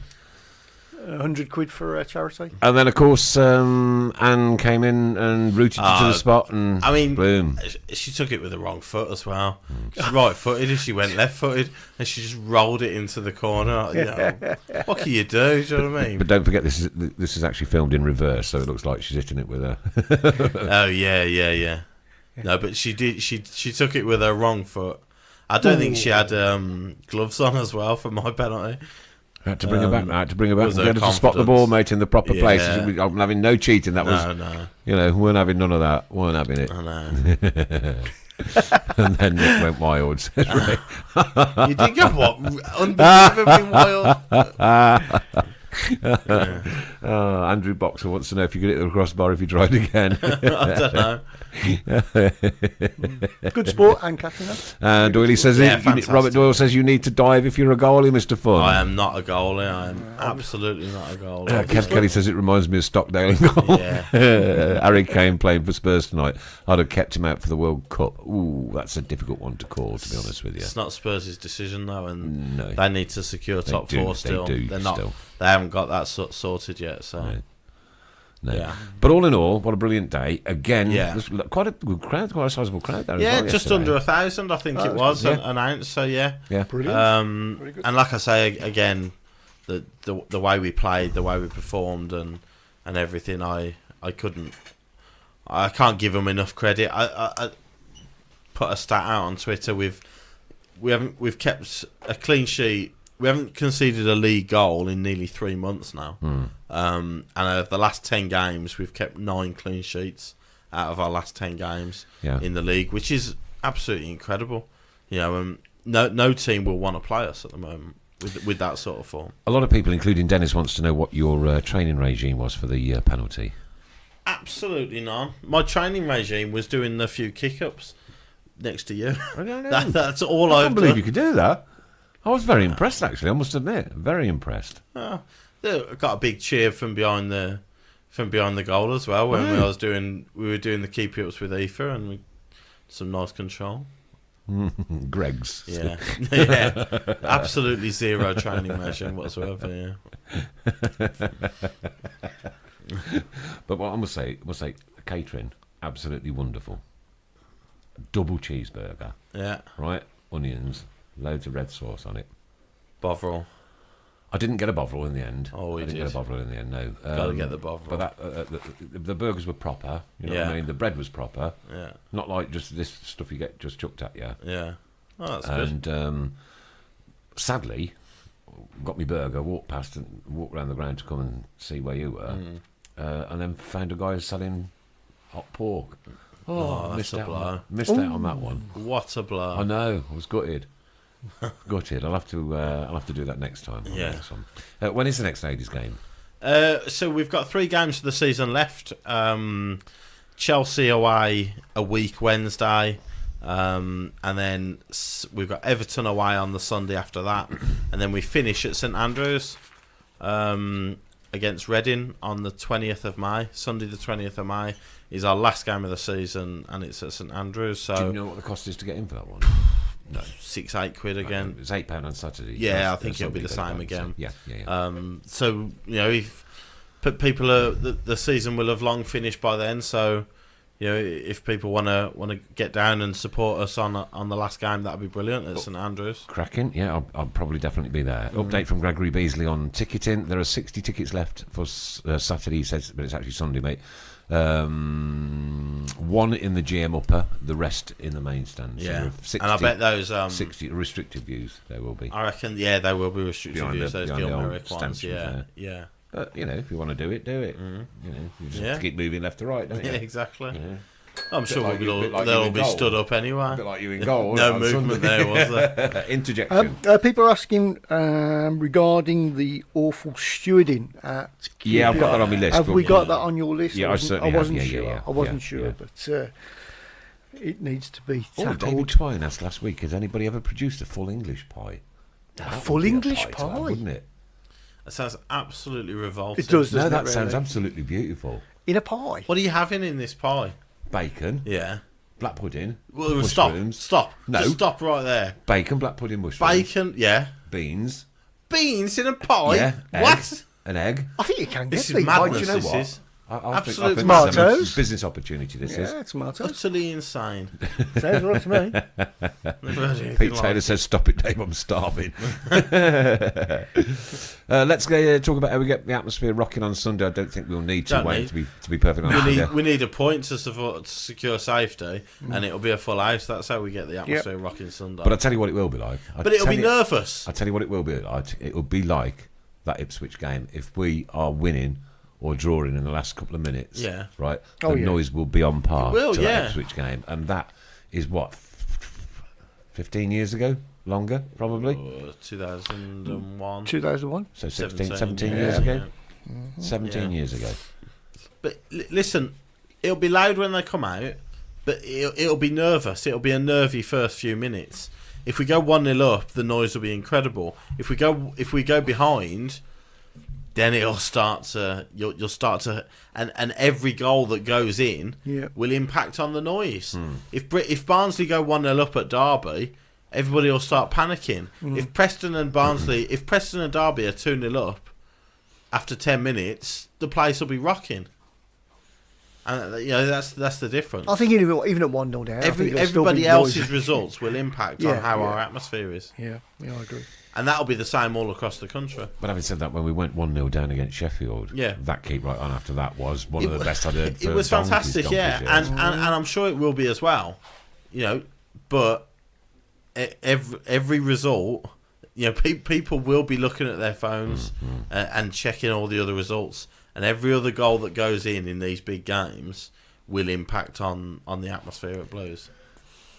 100 quid for charity. And then, of course, Anne came in and rooted you to the spot, and boom. She took it with the wrong foot as well. She's right-footed, and she went left-footed, and she just rolled it into the corner. What can you do? Do you know what I mean? But don't forget, this is actually filmed in reverse, so it looks like she's hitting it with her. Oh yeah. No, but she did. She took it with her wrong foot. I don't think she had gloves on as well for my penalty. I had to bring her back. And get her to spot the ball, mate, in the proper place. I'm having no cheating. That was, no. We weren't having none of that. Weren't having it. I know. And then Nick went wild. Said Ray. You did go what? Unbelievably wild. Andrew Boxer wants to know if you could hit the crossbar if you tried again. I don't know. Good sport and catching up. Doyley says Yeah, Robert fantastic. Doyle says you need to dive if you're a goalie, Mr. Fun. I am not a goalie. I am absolutely not a goalie. Kev Kelly says it reminds me of Stockdale in goal. Yeah. Harry Kane playing for Spurs tonight. I'd have kept him out for the World Cup. Ooh, that's a difficult one to call, to be honest with you. It's not Spurs' decision though, and No. they need to secure top do, four they still. do They're not. still. They haven't got that sorted yet. So No. No. Yeah. But all in all, what a brilliant day. Again, Yeah. there's quite a good crowd, quite a sizable crowd there. as yeah, well just yesterday. under 1,000, I think it that's was good. Yeah. announced. So yeah. Yeah. Brilliant. Very good. And like I say again, the way we played, the way we performed, and everything, I can't give them enough credit. I put a stat out on Twitter. We've kept a clean sheet. We haven't conceded a league goal in nearly 3 months now. And of the last 10 games, we've kept 9 clean sheets out of our last 10 games Yeah. in the league, which is absolutely incredible. You know, no team will want to play us at the moment with that sort of form. A lot of people, including Dennis, wants to know what your training regime was for the penalty. Absolutely none. My training regime was doing the few kick-ups next to you. I don't know. That's all I I've can't believe done. you could do that. I was very impressed, actually. I must admit, very impressed. I got a big cheer from behind the goal as well when we were doing the keep ups with Aoife, and we some nice control. Greg's. Yeah, yeah, absolutely zero training regime whatsoever. Yeah, But what I must say, catering, absolutely wonderful. Double cheeseburger, yeah. right? Onions, loads of red sauce on it. Bovril, I didn't get a bovril in the end. Oh, we I didn't did. get a bovril in the end, no. Gotta get the bovril. But the burgers were proper, you know what I Yeah. mean? The bread was proper. yeah, Not like just this stuff you get just chucked at you. yeah. Oh, that's good. And sadly, got me burger, walked past and walked around the ground to come and see where you were, and then found a guy selling hot pork. Oh, that's missed a out blow. on that. Missed out on that one. What a blow! I know. I was gutted. Gutted. I'll have to do that next time. on the Yeah. next one. When is the next ladies' game? So we've got 3 games for the season left. Chelsea away a week Wednesday, and then we've got Everton away on the Sunday after that, and then we finish at St Andrews against Reading on the 20th of May. Sunday the 20th of May is our last game of the season, and it's at St Andrews. So Do you know what the cost is to get in for that one? No. 6-8 quid again. It's £8 on Saturday. Yeah, I That's- think that's it'll be something the same better than again. Yeah. So you know, if people are the season will have long finished by then. So you know, if people want to get down and support us on the last game, that'd be brilliant at St Andrews. Cracking, yeah, I'll probably definitely be there. Update from Gregory Beasley on ticketing. There are 60 tickets left for Saturday, he says, but it's actually Sunday, mate. 1 in the GM upper, the rest in the main stand. So Yeah, there are 60, and I bet those 60 restricted views there will be. I reckon, yeah, they will be restricted Behind views. the- Those behind the old Gilmerick ones, stanchions yeah, there. yeah, But, you know, if you want to do it, do it. You know, you just have Yeah. to keep moving left to right, don't you? yeah, exactly. You know? I'm sure like you- we'll bit like they'll you in be goal. stood up anyway. A bit like you in goal. No on movement Sunday. there, was there? Interjection. People are asking regarding the awful stewarding at Yeah, I've got that on my list. Have but- we got that on your list? Yeah, I wasn't- certainly have. wasn't Yeah, sure. yeah, I wasn't yeah, sure, yeah. but it needs to be Oh, David tackled. Twine asked last week, has anybody ever produced a full English pie? That would full be a English to have, pie? wouldn't it? That sounds absolutely revolting. It does, No, doesn't that it, sounds really? absolutely beautiful. In a pie. What are you having in this pie? Bacon, Yeah. black pudding, Well, mushrooms. stop. No. Just stop right there. Bacon, black pudding, mushrooms. Bacon, yeah. Beans. Beans in a pie? Yeah. What? Egg, an egg. I think you can get This is these. madness. Do you know This what? is I absolute think that's a tomatoes. business opportunity, this is. Yeah, tomatoes. utterly insane. Sounds right to me. Never heard anything Pete like Taylor it. says, "Stop it, Dave. I'm starving." Let's go talk about how we get the atmosphere rocking on Sunday. I don't think we'll need to Don't wait need. to be perfectly honest. with you. We need a point to secure safety, and it'll be a full house. That's how we get the atmosphere rocking Sunday. But I tell you what, it will be like. But it'll be nervous. I tell you what, it will be like. It will be like that Ipswich game if we are winning or drawing in the last couple of minutes. Yeah. Right. Oh, the yeah. noise will be on par It will, to yeah. that Ipswich game, and that is what 15 years ago. Longer, probably. 2001. 2001. So 17 yeah, years ago. yeah. 17 Yeah. years ago. But listen, it'll be loud when they come out, but it'll be nervous. It'll be a nervy first few minutes. If we go 1-0 up, the noise will be incredible. If we go behind, then it'll start to you'll start to and every goal that goes in will impact on the noise. If Barnsley go 1-0 up at Derby, everybody will start panicking. If Preston and Derby are 2-0 up after 10 minutes, the place will be rocking. And that's the difference. I think even at 1-0 down, Everybody else's results will impact on how our atmosphere is. Yeah, I agree. And that'll be the same all across the country. But having said that, when we went 1-0 down against Sheffield, that keep right on after that was one of the best I'd heard. It was fantastic, yeah, and I'm sure it will be as well. But every result, people will be looking at their phones and checking all the other results. And every other goal that goes in these big games will impact on the atmosphere at Blues.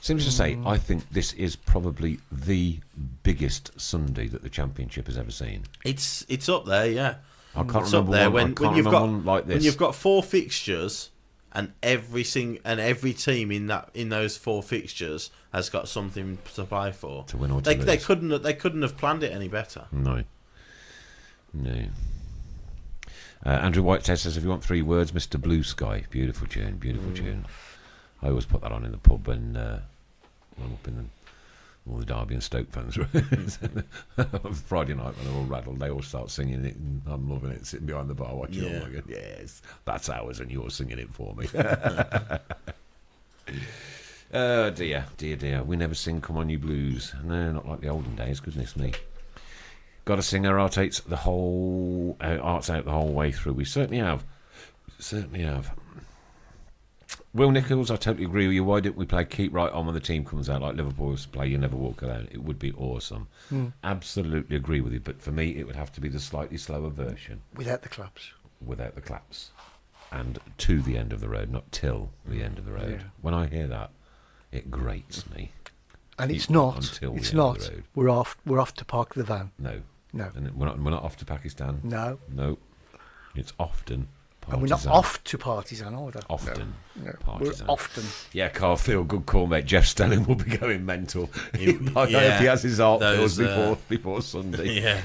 Seems to say, I think this is probably the biggest Sunday that the Championship has ever seen. It's up there, yeah. I can't remember one like this. When you've got 4 fixtures and every team in those 4 fixtures has got something to play for. To win or to lose. They couldn't have planned it any better. No. Andrew Whitehead says, if you want 3 words, Mr. Blue Sky. Beautiful tune, beautiful tune. I always put that on in the pub when I'm up in all the Derby and Stoke fans. Friday night when they're all rattled, they all start singing it, and I'm loving it, sitting behind the bar watching it. All going, yes, that's ours, and you're singing it for me. Oh dear. We never sing Come On You Blues. No, not like the olden days, goodness me. Got to sing our arts out the whole way through. We certainly have. Will Nichols, I totally agree with you. Why didn't we play Keep Right On when the team comes out like Liverpool used to play You Never Walk Alone? It would be awesome. Absolutely agree with you. But for me, it would have to be the slightly slower version. Without the claps. Without the claps. And to the end of the road, not till the end of the road. Yeah. When I hear that, it grates me. And Keep it's not. until the It's end not. of the road. We're off to park the van. No. No. And we're not off to Pakistan. No. No. It's often partisan. And we're not off to partisan either. Often. No. Partisan. We're often. Yeah, Carl Field, good call, mate. Jeff Stelling will be going mental. I hope he has his art those, before Sunday. Yeah.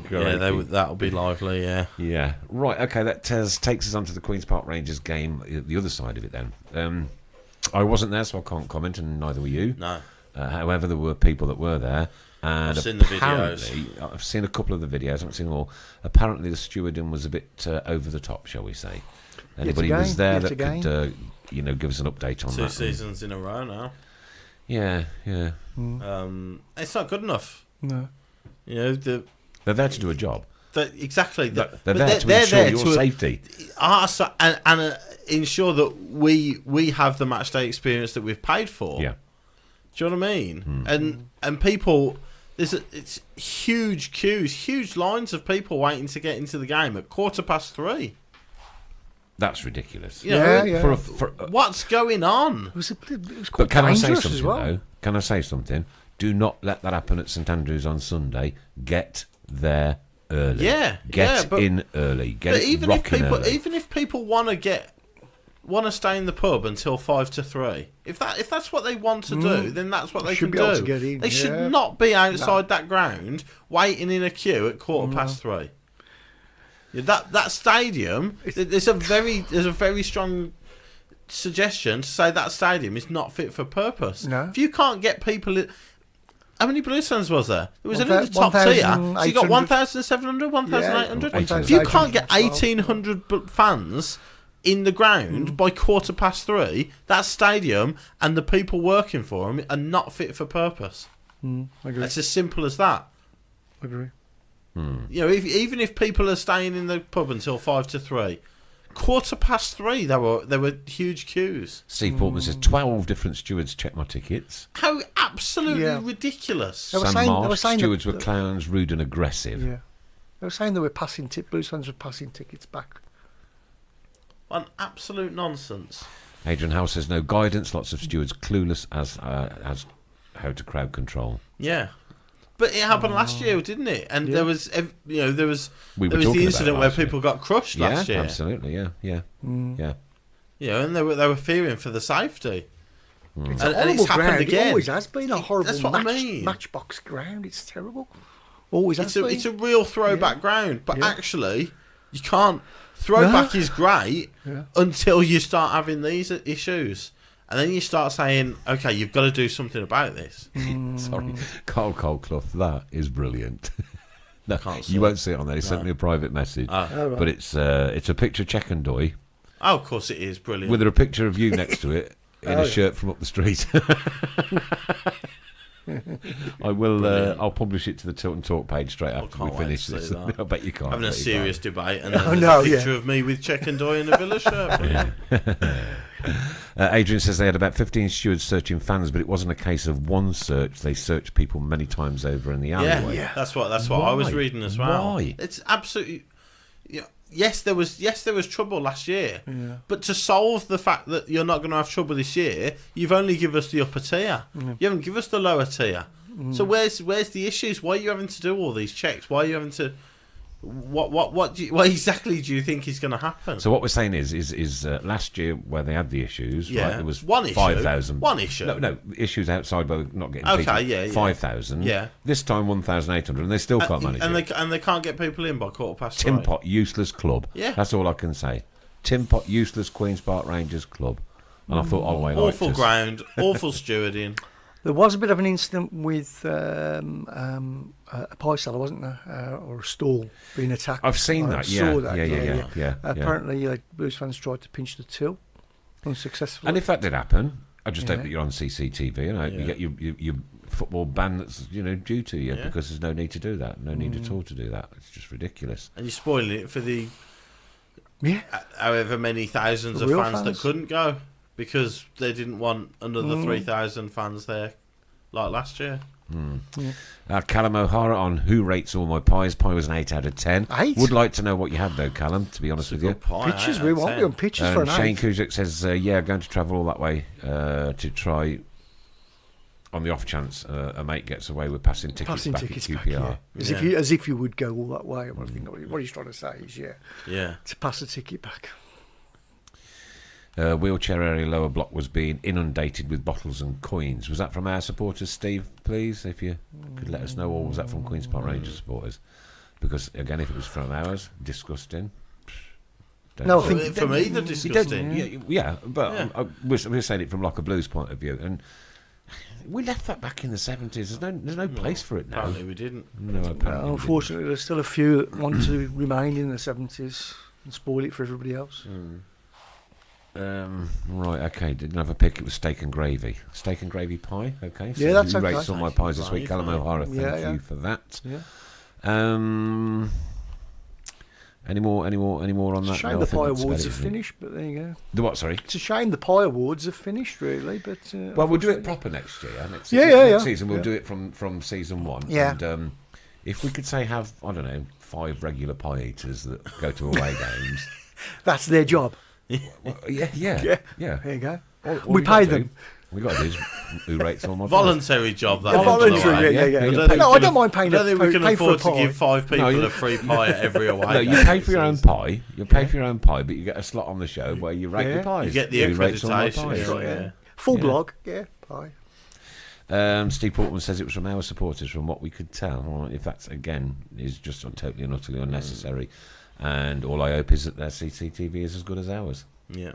Great. That'll be lively, yeah. Yeah. Right, okay, that takes us on to the Queen's Park Rangers game, the other side of it then. I wasn't there, so I can't comment, and neither were you. No. However, there were people that were there. And I've seen the videos. I've seen a couple of the videos. I haven't seen them all. Apparently, the stewarding was a bit over the top, shall we say? Anybody was there that could, give us an update on that? 2 seasons in a row now. Yeah. It's not good enough. No. They're there to do a job. Exactly. They're there to ensure your safety. And ensure that we have the matchday experience that we've paid for. Yeah. Do you know what I mean? And people, it's huge queues, huge lines of people waiting to get into the game at 3:15. That's ridiculous. Yeah. What's going on? It was quite But can I say dangerous something, as well. though? Can I say something? Do not let that happen at St Andrews on Sunday. Get there early. Yeah. Get in early. Get it rocking early. Even if people want to stay in the pub until 2 to 3. If that's what they want to do, then that's what they should can be able do. to get in, They should not be outside that ground waiting in a queue at 3:15. That stadium. There's a very strong suggestion to say that stadium is not fit for purpose. No. If you can't get people in. How many Blues fans was there? It was in the top tier. So you got 1,700, 1,800. If you can't get 1,800 fans in the ground by 3:15, that stadium and the people working for them are not fit for purpose. I agree. It's as simple as that. I agree. Even if people are staying in the pub until 2 to 3, 3:15 there were huge queues. Steve Portman says 12 different stewards checked my tickets. How absolutely ridiculous! Stewards were clowns, rude and aggressive. Yeah, they were saying they were Blues fans were passing tickets back. An absolute nonsense. Adrian Howe says no guidance. Lots of stewards clueless as how to crowd control. Yeah. But it happened last year, didn't it? And there was, there was We were the talking about incident it where last year. people got crushed last year. Absolutely, yeah. And they were fearing for the safety. It's And a horrible it's happened ground. again. It always has been a horrible That's what I mean. matchbox ground. It's terrible. Always has been. It's a real throwback ground, but actually, you can't. Throwback is great until you start having these issues. And then you start saying, okay, you've got to do something about this. Sorry, Carl Clough, that is brilliant. No, Can't see you it. won't see it on there. He sent me a private message, right. but it's a picture of Checkendoi Oh, of course it is brilliant. with a picture of you next to it in a shirt from up the street. I will. I'll publish it to the Tilton Talk page straight after we can't wait finish to see this. that. I bet you can't. Having a bet you serious can't. debate, and then there's a picture of me with Checkendoi in a Villa shirt. Brilliant. Adrian says they had about 15 stewards searching fans, but it wasn't a case of one search. They searched people many times over in the alleyway. Yeah, that's what I was Why? reading as well. Why? It's absolutely. Yes, there was trouble last year, but to solve the fact that you're not going to have trouble this year, you've only given us the upper tier. You haven't given us the lower tier. So where's the issues? Why are you having to do all these checks? Why are you having to? What exactly do you think is going to happen? So what we're saying is last year where they had the issues, Yeah. right, there was One issue. 5,000. One issue. No, issues outside where they're not getting Okay, people. yeah. 5,000. Yeah. This time 1,800, and they still can't manage it. and they can't get people in by 3:15. Tin Pot, useless club. Yeah. That's all I can say. Tin Pot, useless Queen's Park Rangers club. And I thought, Awful ground, awful stewarding. There was a bit of an incident with a pie seller, wasn't there, or a stall being attacked. I've seen I that. saw Yeah. that. Apparently, Blues fans tried to pinch the till unsuccessfully. And if that did happen, I just hope that you're on CCTV and I hope you get your football ban that's due to you because there's no need to do that. No need at all to do that. It's just ridiculous. And you're spoiling it for the Yeah. however many thousands The of real fans that fans. couldn't go because they didn't want another 3,000 fans there like last year. Callum O'Hara on who rates all my pies. Pie was an 8 out of 10. 8? Would like to know what you had though, Callum, to be honest with you. Good pie, Pictures, 8 we out of won't be 10. on pictures for an Shane 8. Kuzik says, going to travel all that way to try, on the off chance a mate gets away with passing tickets back at QPR. As if you would go all that way. I think what he's trying to say is, to pass a ticket back. Wheelchair area lower block was being inundated with bottles and coins. Was that from our supporters, Steve, please? If you could let us know, or was that from Queen's Park Rangers supporters? Because, again, if it was from ours, disgusting. No, I think For me, they're disgusting. But we're saying it from like a Blues point of view. And we left that back in the 70s. There's no place for it now. Apparently we didn't. No, apparently we didn't. Unfortunately, there's still a few that want to remain in the 70s and spoil it for everybody else. Right, okay. Didn't have a pick. It was steak and gravy. Steak and gravy pie. Okay. So Yeah, that's who okay. rates all my pies this week? Callum O'Hara. Thank you for that. Yeah. Any more on It's that? a shame No, I the think pie that's awards about have it, isn't it? finished, but there you go. The what? Sorry. It's a shame the pie awards have finished, really. But Well, we'll do it proper next year. Next season we'll do it from season 1. Yeah. And if we could say have 5 regular pie eaters that go to away games. that's their job. Well, yeah. There you go. All We gotta pay do- them. We got to do is who rates all my pies. Voluntary job, that. Yeah, voluntary, yeah. yeah. No, No, I don't mind paying. I don't think we can pay for a afford to pie. give 5 people No, a free pie at every away No, you game. pay for your own pie. You pay for your own pie, but you get a slot on the show where you rate your pies. You get the Who rates all my accreditation. pies. Yeah. Full blog, pie. Steve Portman says it was from our supporters, from what we could tell. Well, if that's again is just totally and utterly unnecessary, and all I hope is that their CCTV is as good as ours. Yeah.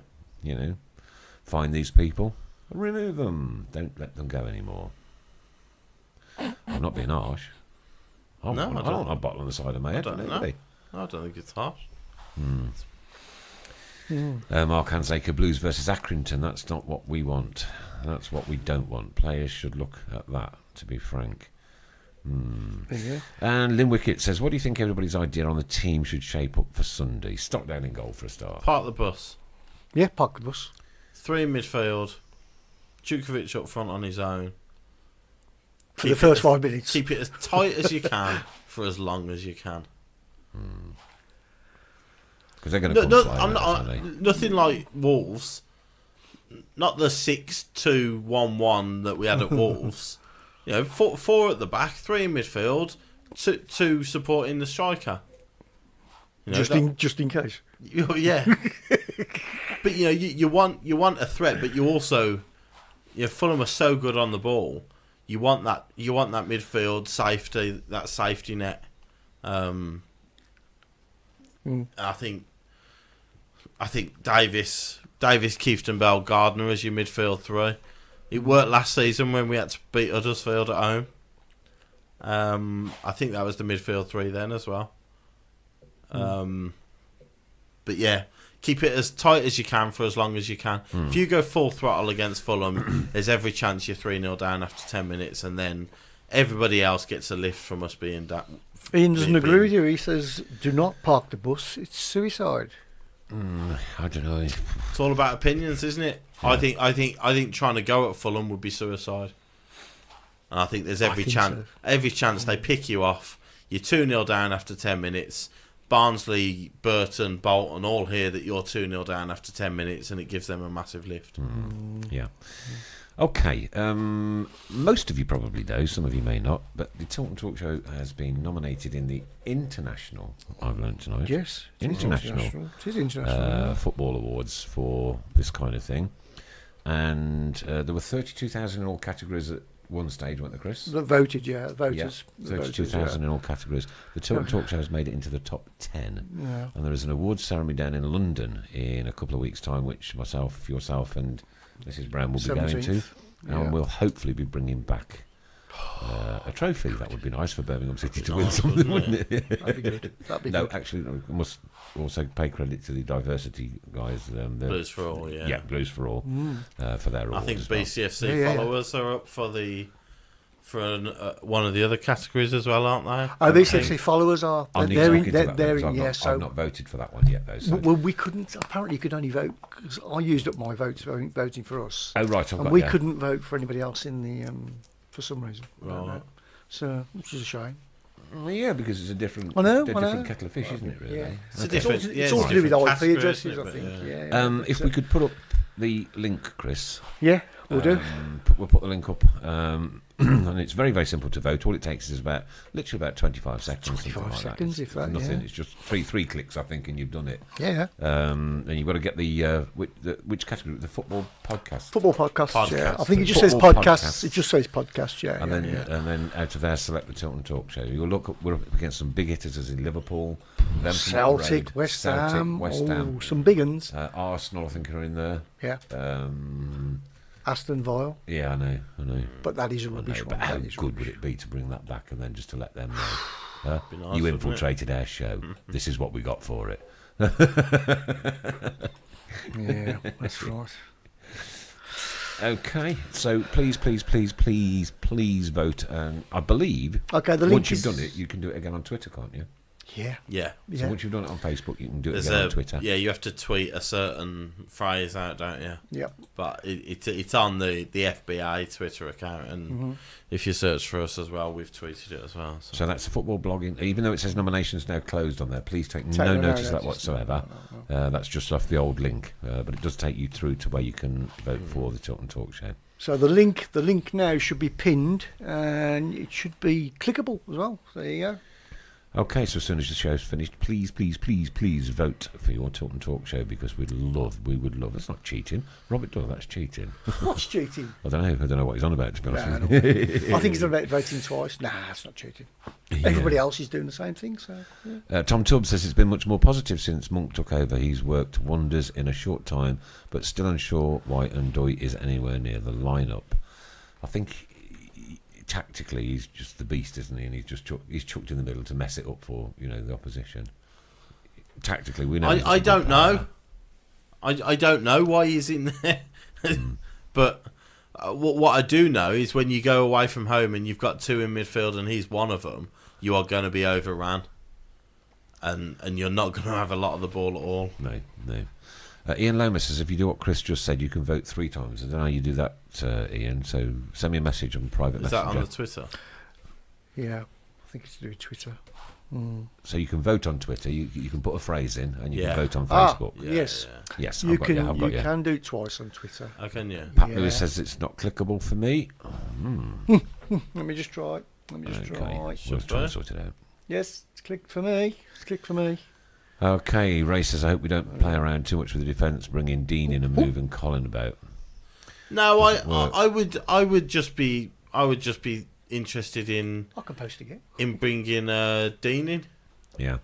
Find these people, remove them. Don't let them go anymore. I'm not being harsh. I No, don't want a bottle on the side of my head. don't know. Nobody. I don't think it's harsh. Mark Hansaker, Blues versus Accrington. That's not what we want. That's what we don't want. Players should look at that, to be frank. There you go. And Lynn Wickett says, what do you think everybody's idea on the team should shape up for Sunday? Stockdown in goal for a start. Park the bus. Yeah, park the bus. 3 in midfield. Djukovic up front on his own. For the first 5 minutes. Keep it as tight as you can for as long as you can. Because they're going to come flying I'm at us, not, aren't they? nothing like Wolves. Not the 6-2-1-1 that we had at Wolves. four at the back, 3 in midfield, two supporting the striker. Just in case. Yeah. But you want a threat, but you also, Fulham are so good on the ball. You want that midfield safety, that safety net. I think Davis, Keefton, Bell, Gardner as your midfield 3. It worked last season when we had to beat Huddersfield at home. I think that was the midfield 3 then as well. But yeah, keep it as tight as you can for as long as you can. If you go full throttle against Fulham, there's every chance you're 3-0 down after 10 minutes, and then everybody else gets a lift from us being down. Ian doesn't agree with you. He says, "Do not park the bus. It's suicide." I don't know. It's all about opinions, isn't it? Yeah. I think trying to go at Fulham would be suicide. And I think there's every chance they pick you off. You're 2-0 down after 10 minutes. Barnsley, Burton, Bolton all hear that you're 2-0 down after 10 minutes, and it gives them a massive lift. Yeah. Okay. Most of you probably know, some of you may not, but the Tilton Talk Show has been nominated in the International, I've learned tonight. Yes. International. It is international. Football awards for this kind of thing. And there were 32,000 in all categories at one stage, weren't there, Chris? The voters. Yeah, 32,000 in all categories. The Tilton Talk Show has made it into the top 10. Yeah. And there is an awards ceremony down in London in a couple of weeks' time, which myself, yourself and Mrs. Brown will be 17th. Going to. And we'll hopefully be bringing back a trophy. That would be nice for Birmingham City to win something, wouldn't it? That'd be good. Actually, I must also pay credit to the diversity guys. Blues for All, yeah. Yeah, Blues for All, for their awards. I think BCFC followers are up for one of the other categories as well, aren't they? Oh, BCFC followers are. They're in. I've not voted for that one yet, though. So. Well, we couldn't. Apparently, you could only vote because I used up my votes voting for us. Oh, right. And we couldn't vote for anybody else in the for some reason. Right. So, which is a shame. Well, yeah, because it's a different, different kettle of fish, isn't it? Really. Yeah. It's all to do with IP addresses, I think. If we could put up the link, Chris. Yeah, we'll do. We'll put the link up. And it's very, very simple to vote. All it takes is literally about 25 seconds. 25 seconds, if that. Nothing. It's just three clicks, I think, and you've done it. Yeah. And you've got to get the which category? The football podcast. Football podcast. Yeah. I think it just says podcasts. It just says podcast. Yeah. And then out of there, select the Tilton Talk Show. You'll look. We're up against some big hitters as in Liverpool, Celtic, West Ham. Some big uns. Arsenal, I think, are in there. Yeah. Aston Villa. Yeah, I know. But that is a rubbish one. But how good would it be to bring that back and then just to let them know? Nice, you infiltrated our show. This is what we got for it. Yeah, that's right. Okay, so please vote. I believe once you've done it, you can do it again on Twitter, can't you? Yeah. So once you've done it on Facebook, you can do it again on Twitter. Yeah, you have to tweet a certain phrase out, don't you? Yep. But it's on the FBI Twitter account, and if you search for us as well, we've tweeted it as well. So that's football blogging. Even though it says nominations now closed on there, please take no notice of that whatsoever. No. That's just off the old link, but it does take you through to where you can vote for the Tilton Talk Show. So the link now should be pinned, and it should be clickable as well. So there you go. Okay, so as soon as the show's finished, please vote for your Tilton Talk Show, because we would love. It's not cheating, Robert Doyle. That's cheating. What's cheating? I don't know what he's on about, to be honest with you. I think he's on about voting twice. Nah, it's not cheating. Yeah. Everybody else is doing the same thing. So yeah. Tom Tubbs says it's been much more positive since Monk took over. He's worked wonders in a short time, but still unsure why Ndoye is anywhere near the lineup. I think tactically he's just the beast, isn't he? And he's chucked in the middle to mess it up for the opposition. Tactically, we know. I don't know. I don't know why he's in there. But what I do know is when you go away from home and you've got two in midfield and he's one of them, you are going to be overrun, and you're not going to have a lot of the ball at all. No. Ian Lomas says, if you do what Chris just said, you can vote 3 times. I don't know how you do that, Ian, so send me a message on private messenger. Is that on the Twitter? Yeah, I think it's to do with Twitter. So you can vote on Twitter, you can put a phrase in, and you can vote on Facebook. Yes, I've got you. You can do it twice on Twitter. How can you? Pat Lewis says it's not clickable for me. Let me just try. Okay, try. we'll try and sort it out. Yes, it's clicked for me. Okay, racers, I hope we don't play around too much with the defence, bringing Dean in and moving Colin about. No, Work. I would just be interested in I can post again. bringing Dean in. Yeah.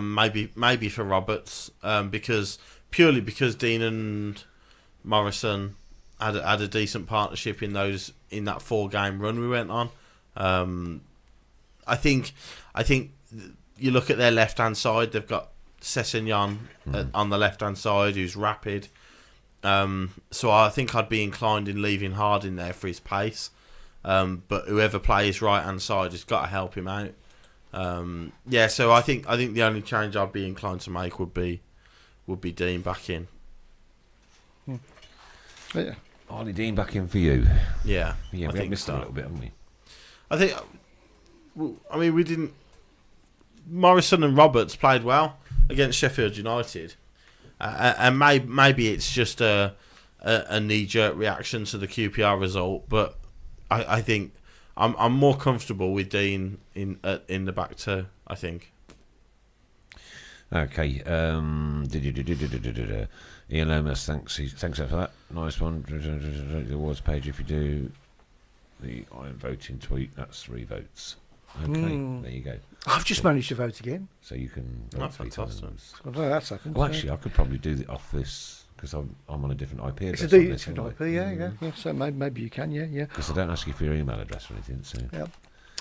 Maybe for Roberts, because Dean and Morrison had a decent partnership in that 4-game run we went on. I think you look at their left hand side, they've got Sessegnon on the left hand side, who's rapid. So I think I'd be inclined in leaving Harding there for his pace. But whoever plays right hand side has got to help him out. So I think the only change I'd be inclined to make would be Dean back in. Yeah. Harley Dean back in for you. Yeah, We I have think missed so. a little bit, haven't we? We didn't. Morrison and Roberts played well against Sheffield United, and maybe it's just a knee-jerk reaction to the QPR result. But I think I'm more comfortable with Dean in the back two. I think. Okay. Ian Lomas, thanks for that. Nice one. The awards page, if you do the I'm voting tweet, that's 3 votes. Okay, there you go. I've just managed to vote again. So you can Oh, vote 3 fantastic. times. I don't know that's happened. Well, actually, I could probably do it off this because I'm on a different IP it's address. a on this different anyway. IP, yeah. So maybe you can, yeah. Because I don't ask you for your email address or anything. So Yeah.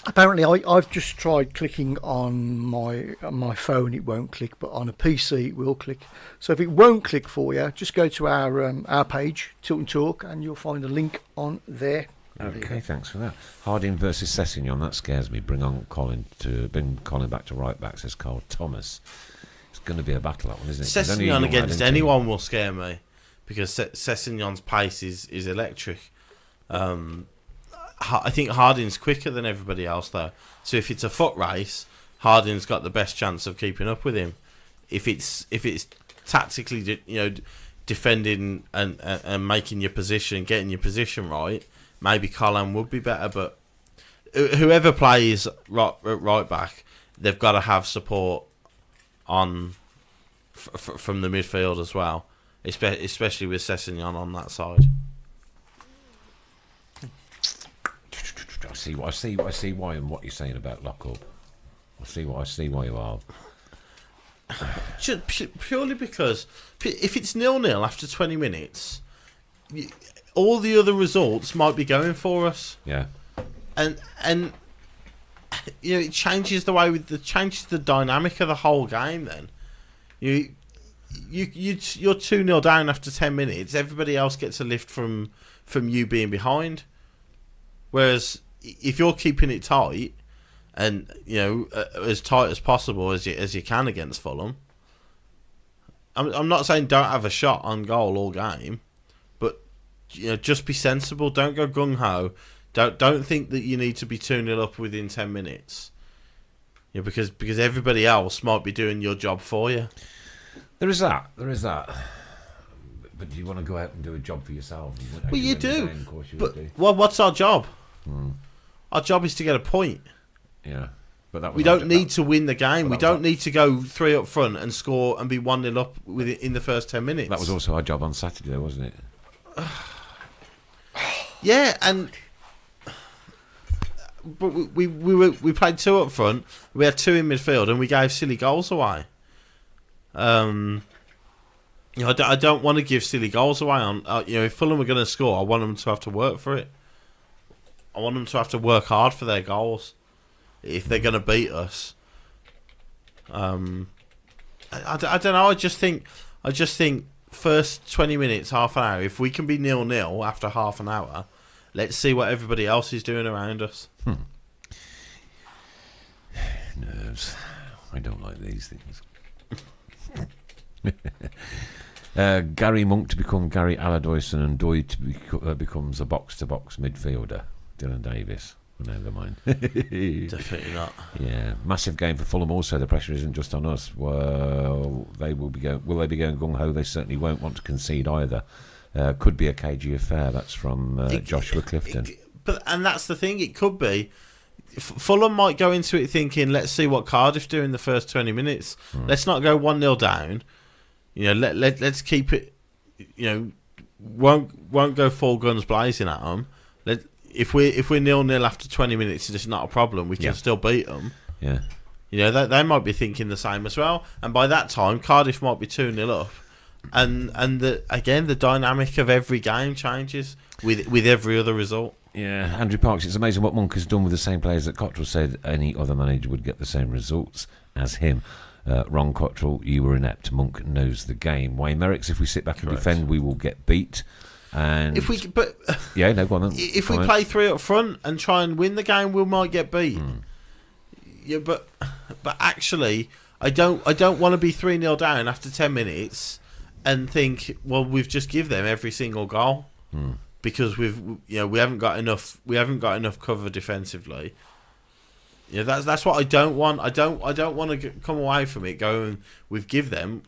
Apparently, I've just tried clicking on my phone. It won't click, but on a PC it will click. So if it won't click for you, just go to our page, Tilton Talk, and you'll find a link on there. okay, thanks for that. Harding versus Sessegnon, that scares me. Bring Colin back to right back, says Carl Thomas. It's going to be a battle, that one, isn't it? There's only Sessegnon one against identity. anyone will scare me because Sessegnon's pace is electric. I think Harding's quicker than everybody else, though. So if it's a foot race, Harding's got the best chance of keeping up with him. If it's tactically, defending and making your position, getting your position right, maybe Colin would be better. But whoever plays right back, they've got to have support on from the midfield as well, especially with Sessegnon on that side. I see why and what you're saying about lock up. I see why you are. Purely because if it's 0-0 after 20 minutes, all the other results might be going for us. Yeah. And it changes changes the dynamic of the whole game. Then you're 2-0 down after 10 minutes. Everybody else gets a lift from you being behind. Whereas if you're keeping it tight and as tight as possible as you can against Fulham, I'm not saying don't have a shot on goal all game, but just be sensible. Don't go gung ho. Don't think that you need to be 2-0 up within 10 minutes. Because everybody else might be doing your job for you. There is that. But do you want to go out and do a job for yourself? Well, you do. Of course you But do. what's our job? Our job is to get a point. Yeah. But that was We don't need to win the game. We don't need to go 3 up front and score and be 1-0 up in the first 10 minutes. That was also our job on Saturday, though, wasn't it? Yeah, but we played 2 up front. We had 2 in midfield, and we gave silly goals away. I don't want to give silly goals away. If Fulham were going to score, I want them to have to work for it. I want them to have to work hard for their goals if they're going to beat us. I don't know. I just think first 20 minutes, half an hour. If we can be 0-0 after half an hour, let's see what everybody else is doing around us. Nerves. I don't like these things. Gary Monk to become Gary Aladoyson and Doyle to becomes a box-to-box midfielder. Dylan Davis. Well, never mind. Definitely not. Yeah, massive game for Fulham. Also, the pressure isn't just on us. Well, they will be going. Will they be going gung ho? They certainly won't want to concede either. Could be a cagey affair. That's from Joshua Clifton. And that's the thing. It could be. Fulham might go into it thinking, let's see what Cardiff do in the first 20 minutes. Let's not go 1-0 down. Let's keep it. Won't go full guns blazing at them. If we're 0-0 after 20 minutes, it's not a problem. We can still beat them. Yeah. They might be thinking the same as well. And by that time, Cardiff might be 2-0 up. And the dynamic of every game changes with every other result. Yeah, Andrew Parks, it's amazing what Monk has done with the same players that Cottrell said any other manager would get the same results as him. Wrong, Cottrell, you were inept. Monk knows the game. Wayne Merricks, if we sit back and defend, we will get beat. And go on then. If we play 3 up front and try and win the game, we might get beat. Yeah, but actually, I don't want to be 3-0 down after 10 minutes and think, well, we've just give them every single goal because we haven't got enough cover defensively. That's what I don't want. I don't want to come away from it going, we've give them.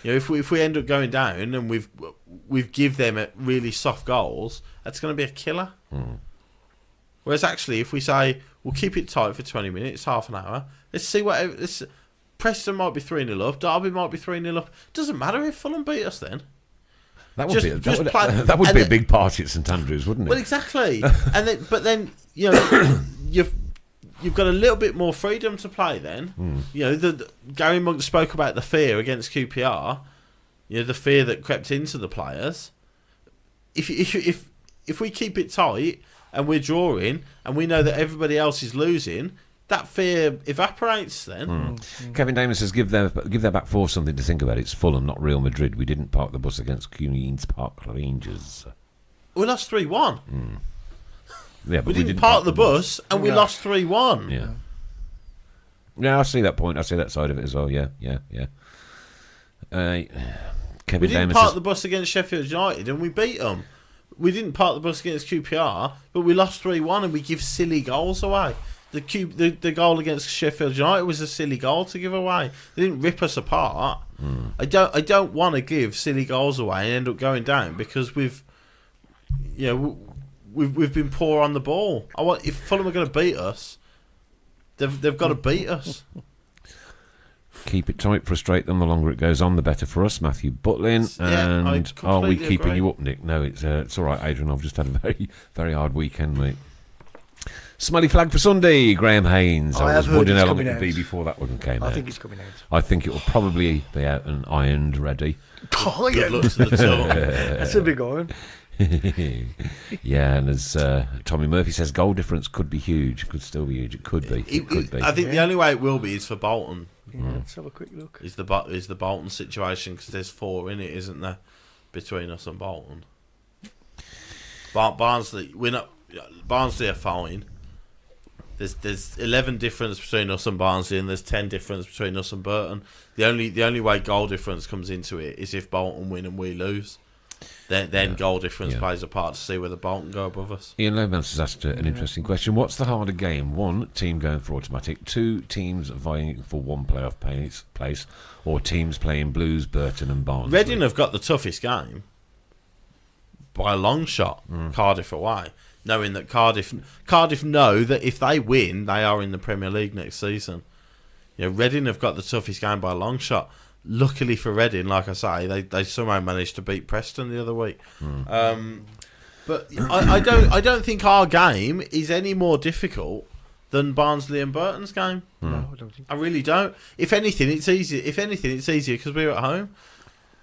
If we end up going down and we've give them really soft goals, that's going to be a killer. Whereas actually, if we say we'll keep it tight for 20 minutes, half an hour, let's see what. Preston might be 3-0 up. Derby might be 3-0 up. Doesn't matter if Fulham beat us then. That would be a big party at St Andrews, wouldn't it? Well, exactly. But then you've got a little bit more freedom to play then. Gary Monk spoke about the fear against QPR. The fear that crept into the players. If we keep it tight and we're drawing and we know that everybody else is losing, that fear evaporates then. Kevin Damon says, give their back four something to think about. It's Fulham, not Real Madrid. We didn't park the bus against Queen's Park Rangers. We lost 3-1. Yeah, but we didn't park the bus and we lost 3-1. Yeah, I see that point. I see that side of it as well. Yeah. Kevin We didn't Damon park says, the bus against Sheffield United and we beat them. We didn't park the bus against QPR, but we lost 3-1 and we give silly goals away. The goal against Sheffield United was a silly goal to give away. They didn't rip us apart. I don't want to give silly goals away and end up going down because we've been poor on the ball. If Fulham are going to beat us, they've got to beat us. keep it tight, frustrate them. The longer it goes on, the better for us. Matthew Butlin. And are we keeping you up, Nick? No, it's all right, Adrian. I've just had a very, very hard weekend, mate. Smiley flag for Sunday, Graham Haynes. I was wondering how long it would be before that one came out. I think it's coming out. I think it will probably be out and ironed, ready. Good luck to the tour. That's a big one. Yeah, and as Tommy Murphy says, goal difference could be huge. Could still be huge. It could be. It could be. I think the only way it will be is for Bolton. Yeah, let's have a quick look. Is the Bolton situation, because there's 4 in it, isn't there, between us and Bolton? Barnsley are fine. There's 11 difference between us and Barnsley, and there's 10 difference between us and Burton. The only way goal difference comes into it is if Bolton win and we lose. Then goal difference plays a part to see whether Bolton go above us. Ian Lomans has asked an interesting question. What's the harder game? 1, team going for automatic. 2, teams vying for 1 playoff place. Or teams playing Blues, Burton and Barnsley. Reading have got the toughest game by a long shot. Cardiff away. Knowing that Cardiff know that if they win, they are in the Premier League next season. Reading have got the toughest game by a long shot. Luckily for Reading, like I say, they somehow managed to beat Preston the other week. But I don't think our game is any more difficult than Barnsley and Burton's game. No, I don't think. I really don't. If anything, it's easier. It's easier because we're at home.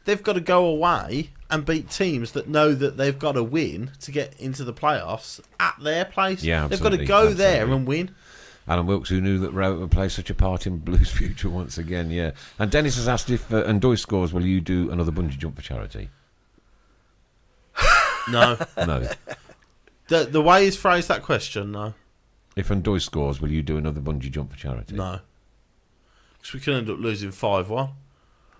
They've got to go away and beat teams that know that they've got to win to get into the playoffs at their place. Yeah, they've got to go there and win. Alan Wilkes, who knew that Rowett would play such a part in Blues' future once again, yeah. And Dennis has asked if Ndoye scores, will you do another bungee jump for charity? No. No. The way he's phrased that question, no. If Ndoye scores, will you do another bungee jump for charity? No. Because we could end up losing 5-1.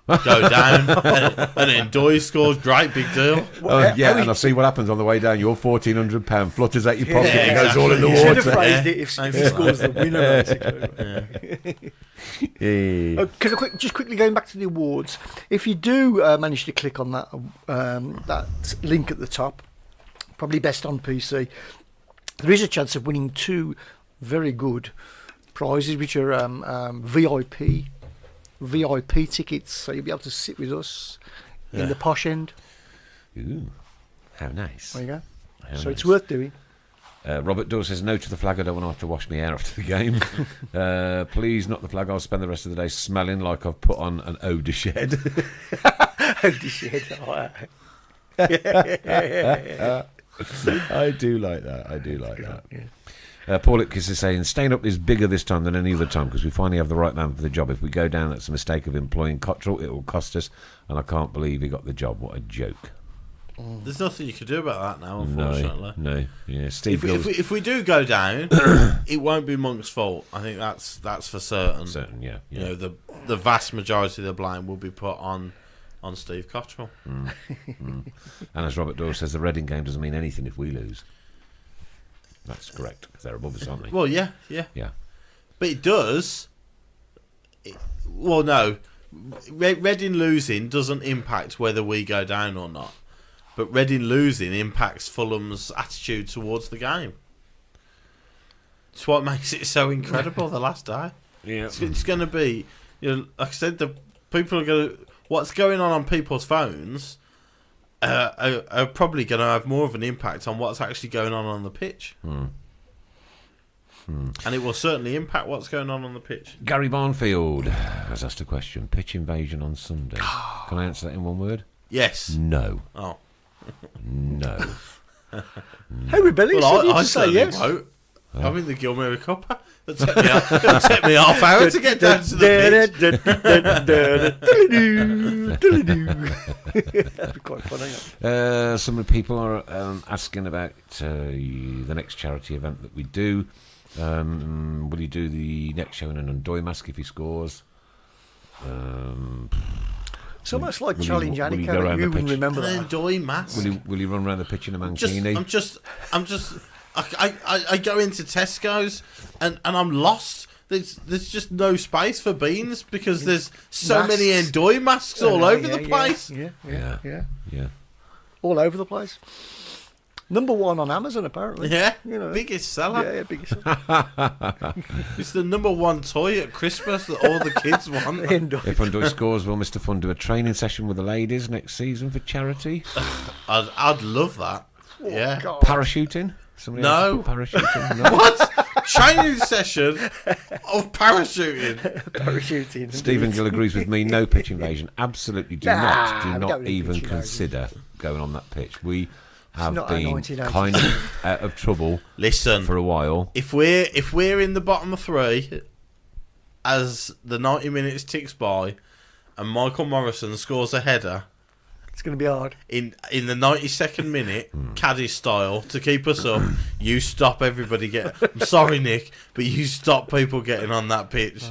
go down, and then Doyle scores. Great big deal. And I'll see what happens on the way down. Your £1,400 flutters out your pocket and goes all in the You should have water. phrased it if he scores the winner, basically. Can I just quickly going back to the awards? If you do manage to click on that link at the top, probably best on PC, there is a chance of winning 2 very good prizes, which are VIP tickets, so you'll be able to sit with us in the posh end. Ooh, how nice. There you go. How So nice. it's worth doing. Robert Dawes says, no to the flag, I don't want to have to wash my hair after the game. Please, not the flag, I'll spend the rest of the day smelling like I've put on an eau de shed. I do like that. Paul Itkis is saying, staying up is bigger this time than any other time because we finally have the right man for the job. If we go down, that's a mistake of employing Cottrell. It will cost us, and I can't believe he got the job. What a joke. There's nothing you can do about that now, unfortunately. No. Yeah, Steve Gills. If we do go down, it won't be Monk's fault. I think that's for certain. Yeah. You know, the vast majority of the blame will be put on Steve Cottrell. And as Robert Dawes says, the Reading game doesn't mean anything if we lose. That's correct, because they're above us, aren't they? Well, yeah. But it does. No. Reading losing doesn't impact whether we go down or not. But Reading losing impacts Fulham's attitude towards the game. It's what makes it so incredible the last day. Yeah. It's going to be, like I said, the people are going to... What's going on people's phones are probably going to have more of an impact on what's actually going on the pitch. And it will certainly impact what's going on the pitch. Gary Barnfield has asked a question. Pitch invasion on Sunday. Can I answer that in one word? Yes. No. Oh. No. How rebellious of you I to say certainly yes. won't. I'm in the Gilmere Cup. It'll take me half hour to get down to the pitch. That'd be quite funny. Some of the people are asking about the next charity event that we do. Will he do the next show in an Undoy mask if he scores? It's almost like will Challenge he- will he Annika. go around the You wouldn't pitch? remember An that. Enjoy mask. Will he run around the pitch in a mankini? I go into Tesco's and I'm lost. There's just no space for beans because there's so Masks. many Enjoy masks all over the Yeah, place. Yeah. Yeah. All over the place. Number 1 on Amazon, apparently. Yeah, You know. biggest seller. Yeah, biggest. It's the number 1 toy at Christmas that all the kids want. If Undoy scores, will Mr. Fun do a training session with the ladies next season for charity? I'd love that. Yeah. God. Parachuting? Somebody No. else put parachuting? No. What? Training session of parachuting. Parachuting. Stephen Gill agrees with me. No pitch invasion. Absolutely do we not don't need even pitch invasion. consider going on that pitch. We have not our been 1980s. kind of out of trouble Listen, for a while. if we're in the bottom of 3 as the 90 minutes ticks by and Michael Morrison scores a header It's going to be hard. in the 92nd minute, caddy style, to keep us up, you stop everybody I'm sorry, Nick, but you stop people getting on that pitch.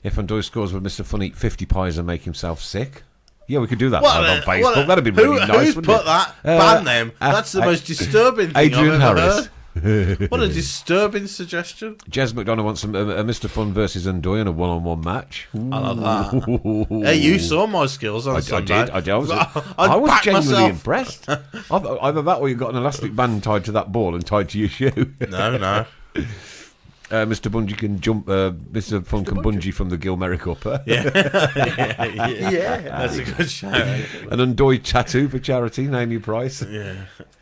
If Undoy scores, will Mr. Fun eat 50 pies and make himself sick? Yeah, we could do that What live on a- Facebook. what a- That'd be really nice, Who's wouldn't put it? that? Ban them. That's the most disturbing thing Adrian I've ever Harris. heard. What a disturbing suggestion. Jez McDonough wants a Mr. Fun versus Undoy in a one-on-one match. I love that. Hey, you saw my skills on I Sunday. did. I was I'd was back genuinely myself. impressed. Either that or you've got an elastic band tied to that ball and tied to your shoe. No. Mr. Bungee can jump. Mr. Fun can bungee from the Gilmere Cup. Yeah. Yeah. That's a good shout. An Undoy tattoo for charity. Name your price. Yeah.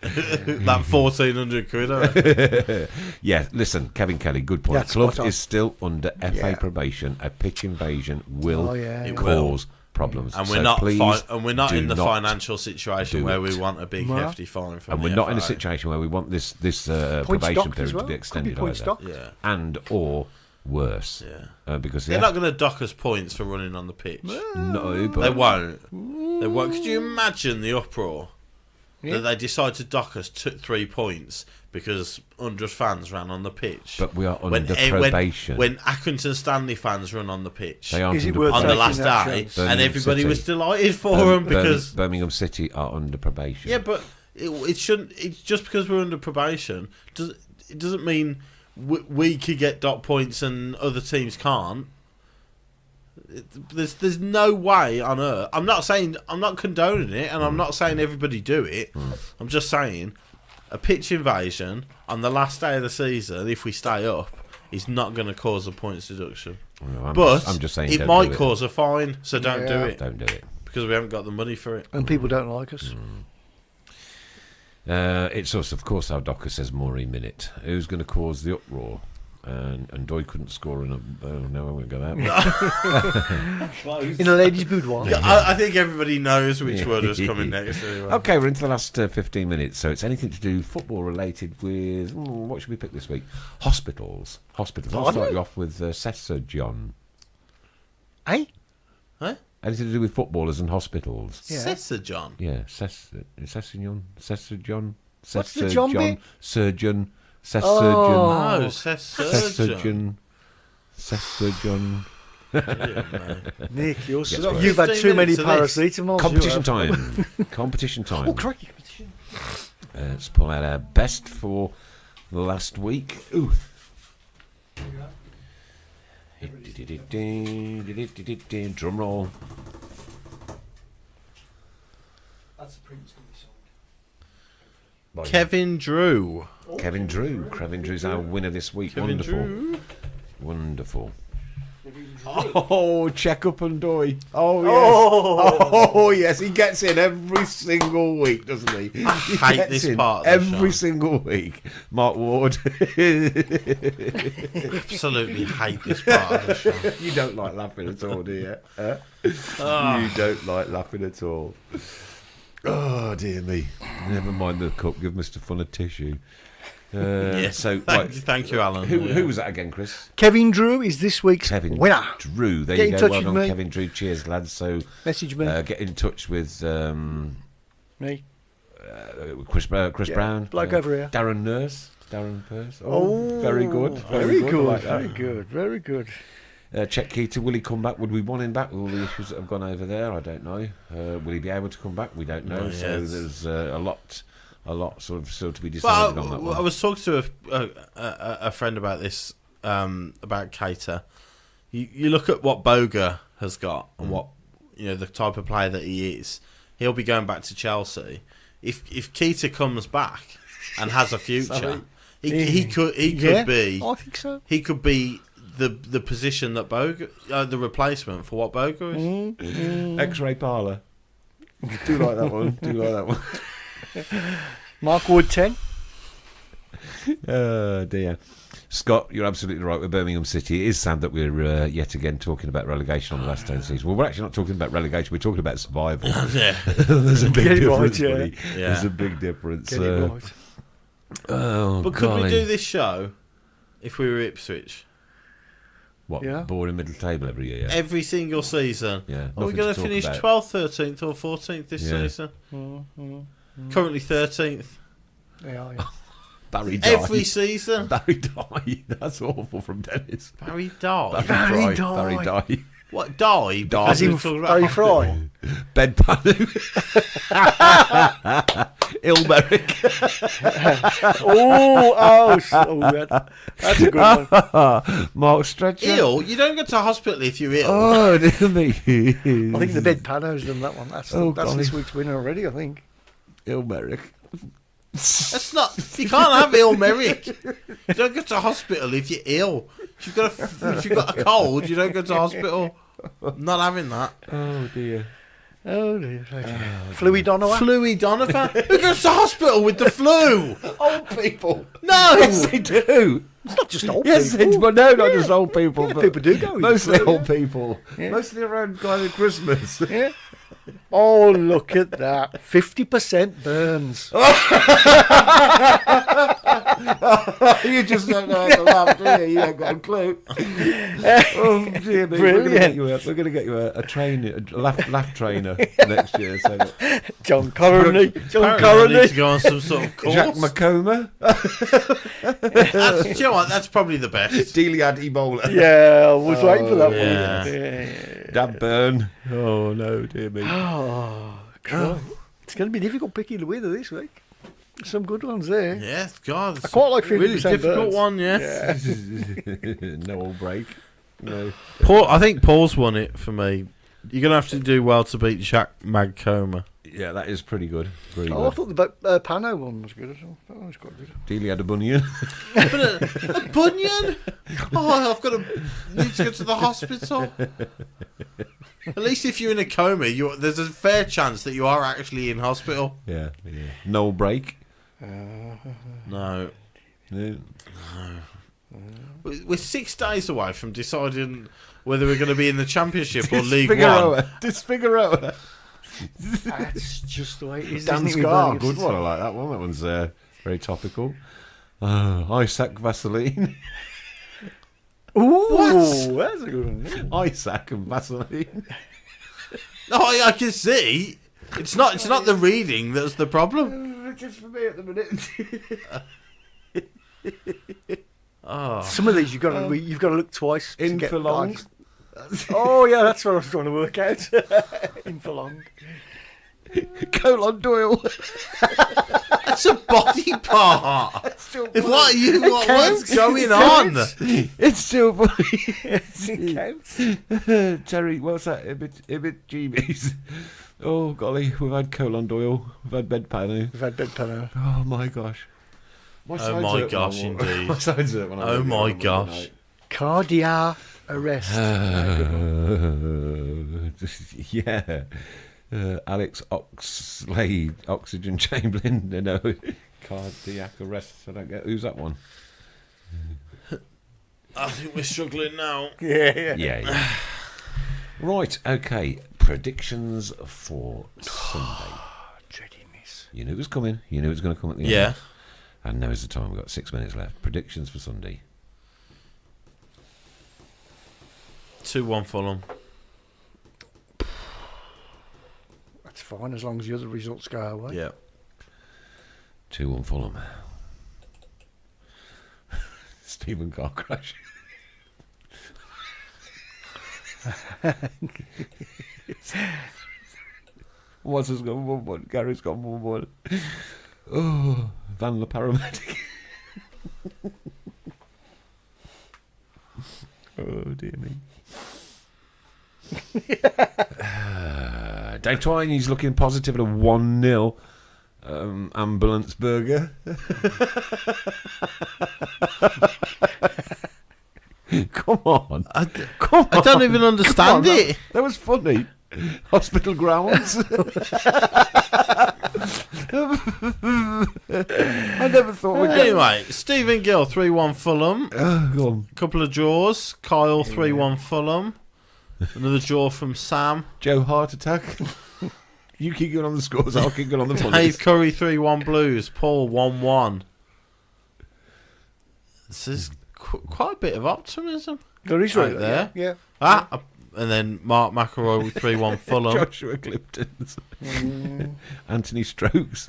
That 1,400 quid. Huh? Yeah, listen, Kevin Kelly, good point. That's Club spot on. is still under FA Yeah. probation. A pitch invasion will Oh, yeah, It cause problems. And So we're not please in do the not financial situation do where it. we want a big Well, hefty fine from And the we're not in a FA. situation where we want this Point probation stock period as well. to be Could be extended point either. stock. Yeah. And or worse. Yeah. Because They're not going to dock us points for running on the pitch. no, They but won't. They won't. Could you imagine the uproar? Yeah. that they decided to dock us took 3 points because 100 fans ran on the pitch. But we are under probation. When Accrington Stanley fans run on the pitch They aren't Is it under worth on the taking last that day, chance? and Birmingham everybody City. was delighted for them because Birmingham City are under probation. yeah, but it shouldn't. It's just because we're under probation. It doesn't mean we could get dot points and other teams can't. There's no way on earth. I'm not condoning it, and I'm not saying everybody do it. I'm just saying a pitch invasion on the last day of the season, if we stay up, is not going to cause a points deduction. No, I'm just saying it don't might do cause a fine, so don't do it Don't do it. because we haven't got the money for it. And people don't like us. It's us, of course. Our docker says Maureen Minute. Who's going to cause the uproar? And Doy couldn't score in a. Oh no, I won't go that way. In a ladies' boudoir. Yeah, I think everybody knows which word is coming next. Anyway. Okay, we're into the last 15 minutes, so it's anything to do football related with. What should we pick this week? Hospitals. I'll start you off with Cesar John. Eh? Huh? Anything to do with footballers and hospitals? Yeah. Cesar John. Yeah, Cesar John. What's the John bit? Surgeon. Cesar Oh. Oh, Surgeon. Nick, Yes, you've had 15 too many minutes of this. paracetamols. Competition time. Competition time. Oh, crikey, competition. Let's pull out our best for the last week. Ooh. Drum roll. That's a Prince song. Kevin Drew. Kevin Drew. Kevin Drew's our winner this week. Kevin Wonderful. Drew. Wonderful. Oh, check up and Doy. Oh, yes. Oh, yes. He gets in every single week, doesn't he? He hate gets this in part of the every show. single week. Mark Ward. Absolutely hate this part of the show. You don't like laughing at all, do you? You don't like laughing at all. Oh, dear me. Never mind the cup. Give Mr. Fun a tissue. Yes. So, Thank you, Alan. Who was that again, Chris? Kevin Drew is this week's Kevin winner. Drew. There Get you in go. touch Well with done, me. Kevin Drew. Cheers, lads. So, Message me. get in touch with Me. Chris Brown. Bloke over here. Darren Nurse. Darren Purse. Oh, very good. Very I good. like that. Very good. Very good. Chet Keita, will he come back? Would we want him back with all the issues that have gone over there? I don't know. Will he be able to come back? We don't know. Not So yet. there's a lot sort of still to be decided on that Well, one. I was talking to a friend about this, about Keita. You look at what Boga has got and what the type of player that he is. He'll be going back to Chelsea. If Keita comes back and has a future, he could be. I think so. He could be the position that Boga, the replacement for what Boga is. X-ray parlour. Do like that one. Do like that one. Mark Wood 10. Oh dear. Scott, you're absolutely right with Birmingham City. It is sad that we're yet again talking about relegation on the last 10 seasons. Well, we're actually not talking about relegation. We're talking about survival. Yeah. There's a big Get it difference, right, yeah. buddy. Yeah. There's a big difference. Get it right. Oh, But could golly. we do this show if we were Ipswich? What? Yeah. Boring middle table every year. Yeah. Every single season. Yeah, Are we nothing going to to talk finish about. 12th, 13th, or 14th this Yeah. season? Currently 13th. Yeah. Barry Dye. Every season. Barry Dye. That's awful from Dennis. Barry Dye. Barry Fry. Barry Dye. Dye. What, die? Die. As in We're talking about Barry hospital. Fry. Bed Panu. Ilmeric. That's a good one. Mark Stretcher. Ill? You don't go to hospital if you're ill. Oh, dear me. I think the Bed Pano's done that one. That's Oh, that's golly. this week's winner already, I think. Ilmeric. That's not. You can't have ill Merrick. You don't go to hospital if you're ill. If you've got a cold, you don't go to hospital. I'm not having that. Oh, dear. Oh, dear. Fluey Donovan. Fluey Donovan. Who goes to hospital with the flu? Old people. No. Yes, they do. It's not just old Yes, people. well, no, not just old people. Yeah, but people do go with Mostly the flu, old people. Yeah. Mostly around kind of Christmas. Yeah. Oh, look at that. 50% burns. You just don't know how to laugh, do you? You ain't got a clue. Oh, dear me. Brilliant. We're going to get you a trainer, a laugh trainer next year. So John Coroney. John Apparently I need Coroney. to go on some sort of course. Jack McComa, That's, do you know what? That's probably the best. Deliad Ebola, Yeah, I was waiting for that one. yeah. Yeah. Dab Burn. Oh, no, dear me. Oh, God. It's going to be difficult picking the winner this week. Some good ones there. Yes, God. It's I quite like a really 50% difficult birds. one, yeah. No old break. No. Paul, I think Paul's won it for me. You're going to have to do well to beat Jack Magcoma. Yeah, that is pretty good. Very Oh, I good. thought the Pano one was good as well. That one was quite good. Deliad a bunion. But a bunion? Oh, I've got to need to go to the hospital. At least if you're in a coma, there's a fair chance that you are actually in hospital. Yeah. No break. No. No. We're 6 days away from deciding whether we're going to be in the Championship or League One. Disfigaro. That's just the way it is. Dan isn't it, Scar. with Good Birmingham? one. I like that one. That one's very topical. Isaac Vaseline. Ooh, that's a good one. Isaac and Vaseline. No, I can see. It's not the reading that's the problem. Just for me at the minute. Some of these you've got to look twice. to In get for long. right. Oh yeah, that's what I was trying to work out. In for long. Colon Doyle. It's a body part. What's going on? It's still funny. It counts. Terry, what's that? Ibit Jeebies. Oh golly, we've had Colon Doyle. We've had Bedpano. We've had Bedpano. Oh my gosh. My Oh my gosh, indeed. My sides hurt when I Oh was my on Monday gosh. night. Cardiac arrest. Yeah. Alex Oxlade, Oxygen Chamberlain, cardiac arrest. I don't get who's that one. I think we're struggling now. Yeah. Right, okay. Predictions for Sunday. Dreading this. You knew it was coming. You knew it was going to come at the end. Yeah. And now is the time. We've got 6 minutes left. Predictions for Sunday. 2-1 Fulham. That's fine as long as the other results go our way. Yeah. 2-1 Fulham. Stephen car crash. What's has got 1-1? Gary's got 1-1. Oh, Van the paramedic. Oh dear me. Dave Twine, he's looking positive at a 1-0 ambulance burger. Come on. Come on. I don't even understand it. That was funny. Hospital grounds. I never thought we'd get... Anyway, Stephen Gill, 3-1 Fulham. Go on. Couple of draws. Kyle, 3-1 Fulham. Another draw from Sam. Joe, heart attack. You keep going on the scores, I'll keep going on the Dave points. Curry, 3-1 Blues. Paul, 1-1. This is quite a bit of optimism. There is right Right there. Yeah. And then Mark McElroy with 3-1 Fulham. Joshua Clifton's. Anthony Strokes.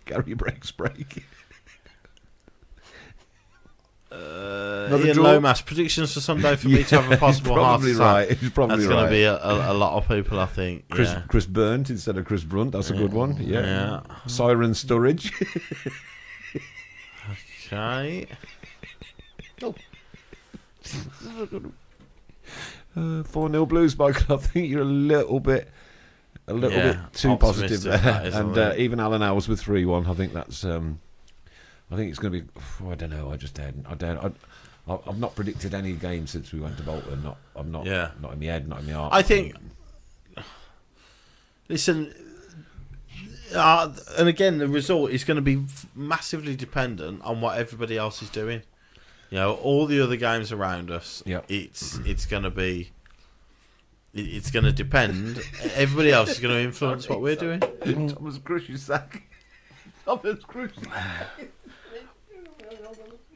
Gary Breaks break. Ian draw? Lomas, predictions for Sunday for me to have a possible heart probably attack. right. He's probably That's going right. to be a lot of people, I think. Chris Burnt instead of Chris Brunt. That's a good one. Yeah. Yeah. Siren Sturridge. Okay. 4-0 Blues, Michael. I think you're a little bit too positive optimistic, there. that is, And I think. even Alan Owls with 3-1. I think that's. I think it's going to be. I don't know. I just daren't. I've not predicted any game since we went to Bolton. I'm not. Yeah. Not in my head. Not in my heart. I think. Listen, and again, the result is going to be massively dependent on what everybody else is doing. You know, all the other games around us. Yep. It's going to be. It's going to depend. Everybody else is going to influence what we're doing. Thomas Crush's sack. Thomas Crush.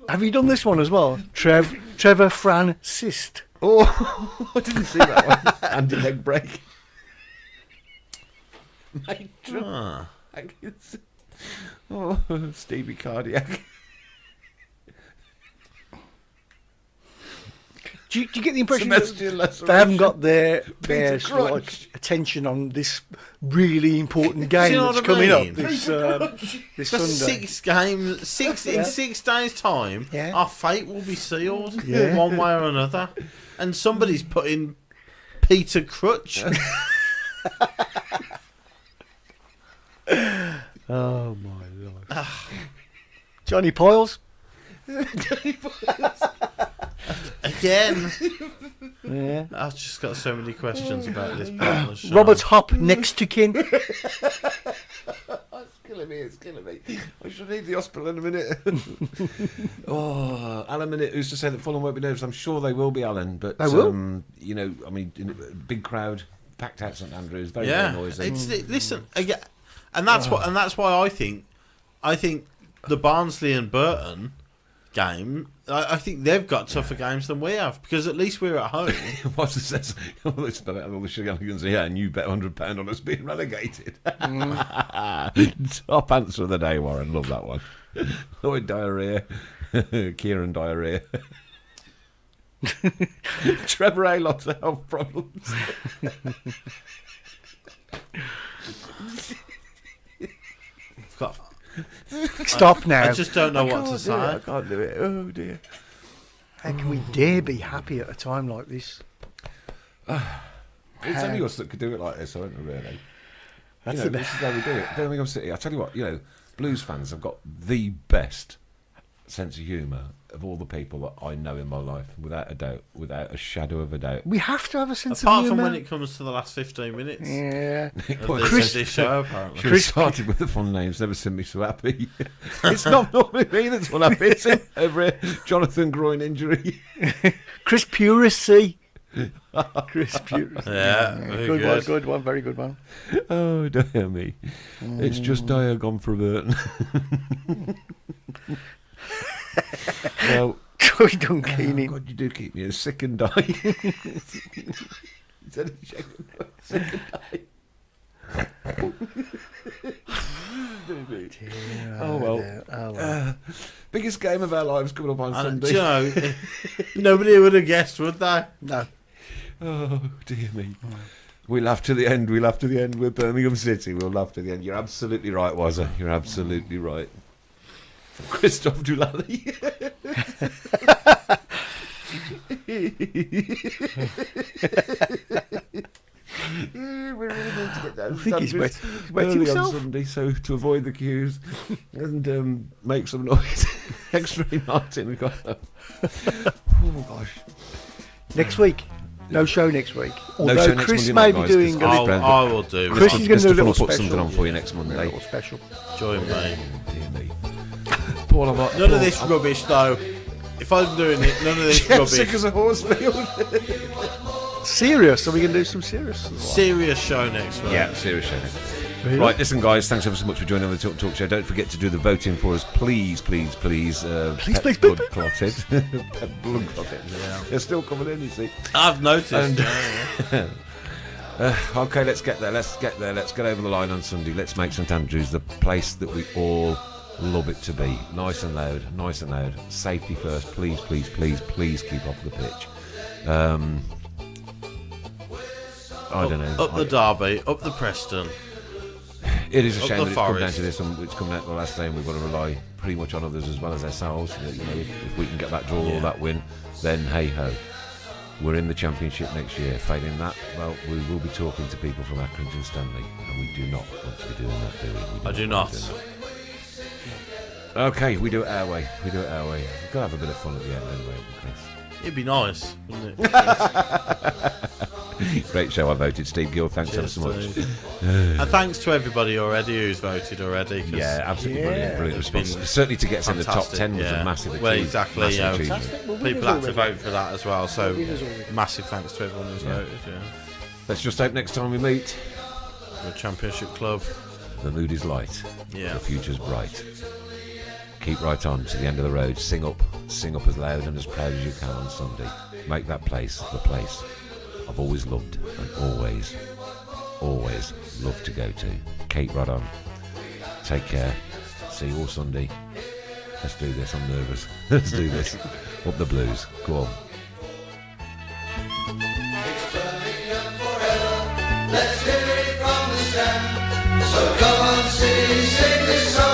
Have you done this one as well? Trevor Francis. Oh, I didn't see that one. Andy leg break. Ah. Oh, Stevie Cardiac. Do you get the impression Sebastian that Laceration. they haven't got their Peter Crunch. like, attention on this really important game you know that's what I coming mean? up this For Sunday? 6 games, in 6 days' time, Yeah. our fate will be sealed Yeah. one way or another. And somebody's putting Peter Crutch. Oh my lord! Johnny Piles. Again. Yeah. I've just got so many questions about this part of the show. Robert Hop next to kin. It's killing me. I should leave the hospital in a minute. Oh, Alan Minute, who's to say that Fulham won't be nervous? I'm sure they will be, Alan. But They will. you know, I mean, big crowd, packed out St Andrews, very Yeah. very noisy. Listen, again, and that's why I think the Barnsley and Burton game, I think they've got tougher games than we have, because at least we're at home. What's it says? All the shenanigans here, and you bet £100 on us being relegated. Top answer of the day, Warren. Love that one. Lloyd Diarrhea, Kieran Diarrhea, Trevor A. Lots of health problems. I've got- Stop now. I just don't know what to I say. can't do it. Oh dear. How can we dare be happy at a time like this? It's only us that could do it like this, isn't it, really? That's You know, the this is how we do it. Birmingham City, I tell you what, you know, Blues fans have got the best sense of humour of all the people that I know in my life, without a doubt, without a shadow of a doubt. We have to have a sense Apart of from humour. when it comes to the last 15 minutes Yeah. of this show, apparently. Should have started with the fun names. Never seen me so happy. It's not normally me that's one happy. It's him over here. Jonathan groin injury. Chris Puracy. Chris Puracy. Yeah, very Good good. one, good one, very good one. Oh dear me! It's just Dyer gone for a Burton. Well, Troy Duncaney. God, you do keep me sick and die. Sick and die. Oh well. Biggest game of our lives coming up on And, Sunday. you know, nobody would have guessed, would they? No. Oh dear me. We laugh to the end. We laugh to the end with Birmingham City. We'll laugh to the end. You're absolutely right, Wazza. You're absolutely right. Christophe Doulali. We really need to get that. I think he's Dundas wet early himself. on Sunday, so to avoid the queues and make some noise. Extra Martin, we got that. Oh gosh. Next week. No show next week. No Although show next Chris Monday may night, be guys, doing 'cause a I will do. Chris is going to do a Mr. little Funnell put special. something on for you next A Monday. little special. Join me. Dear me. Paul, I'm None of this rubbish, though. If I'm doing it, none of this sick rubbish. as a horse field. Serious? Are we going to do some serious? Serious show next week. Yeah, serious show. Really? Right, listen, guys, thanks ever so much for joining on the Talk Show. Don't forget to do the voting for us, please. Please, Pep please, blood please. clotted. Pep blood clotted. They're still coming in, you see. I've noticed. And- Okay, let's get there. Let's get over the line on Sunday. Let's make St Andrews the place that we all love it to be. Nice and loud. Safety first. Please keep off the pitch. I don't know. Up the Derby, up the Preston. It is a Up shame the that it's come down Forest. to this, and it's coming out the last day, and we've got to rely pretty much on others as well as ourselves. You know, if we can get that draw or that win, then hey ho, we're in the Championship next year. Failing that, well, we will be talking to people from Accrington Stanley, and we do not want to be doing that, do we? I do want not. to be doing that. Okay, we do it our way. We've got to have a bit of fun at the end anyway, Chris. It'd be nice, wouldn't it? Great show. I voted Steve Gill. Thanks ever Cheers, so much. Steve. And thanks to everybody already who's voted already. 'cause Yeah, absolutely Yeah. brilliant It's response. been Certainly to get us in the top fantastic, 10 was yeah. a massive achievement. Well, exactly, Massive yeah. achievement. Well, People winners had to already. vote for that as well, so Winners already. massive thanks to everyone who's voted. Yeah. Let's just hope next time we meet, The Championship Club. the mood is light, Yeah. the future's bright. Keep right on to the end of the road. Sing up as loud and as proud as you can on Sunday. Make that place the place I've always loved and always love to go to. Keep right on. Take care. See you all Sunday. Let's do this. I'm nervous. Let's do this. Up the blues. Go on. It's burning up forever. Let's hear it from the stand. So come on, sing this song.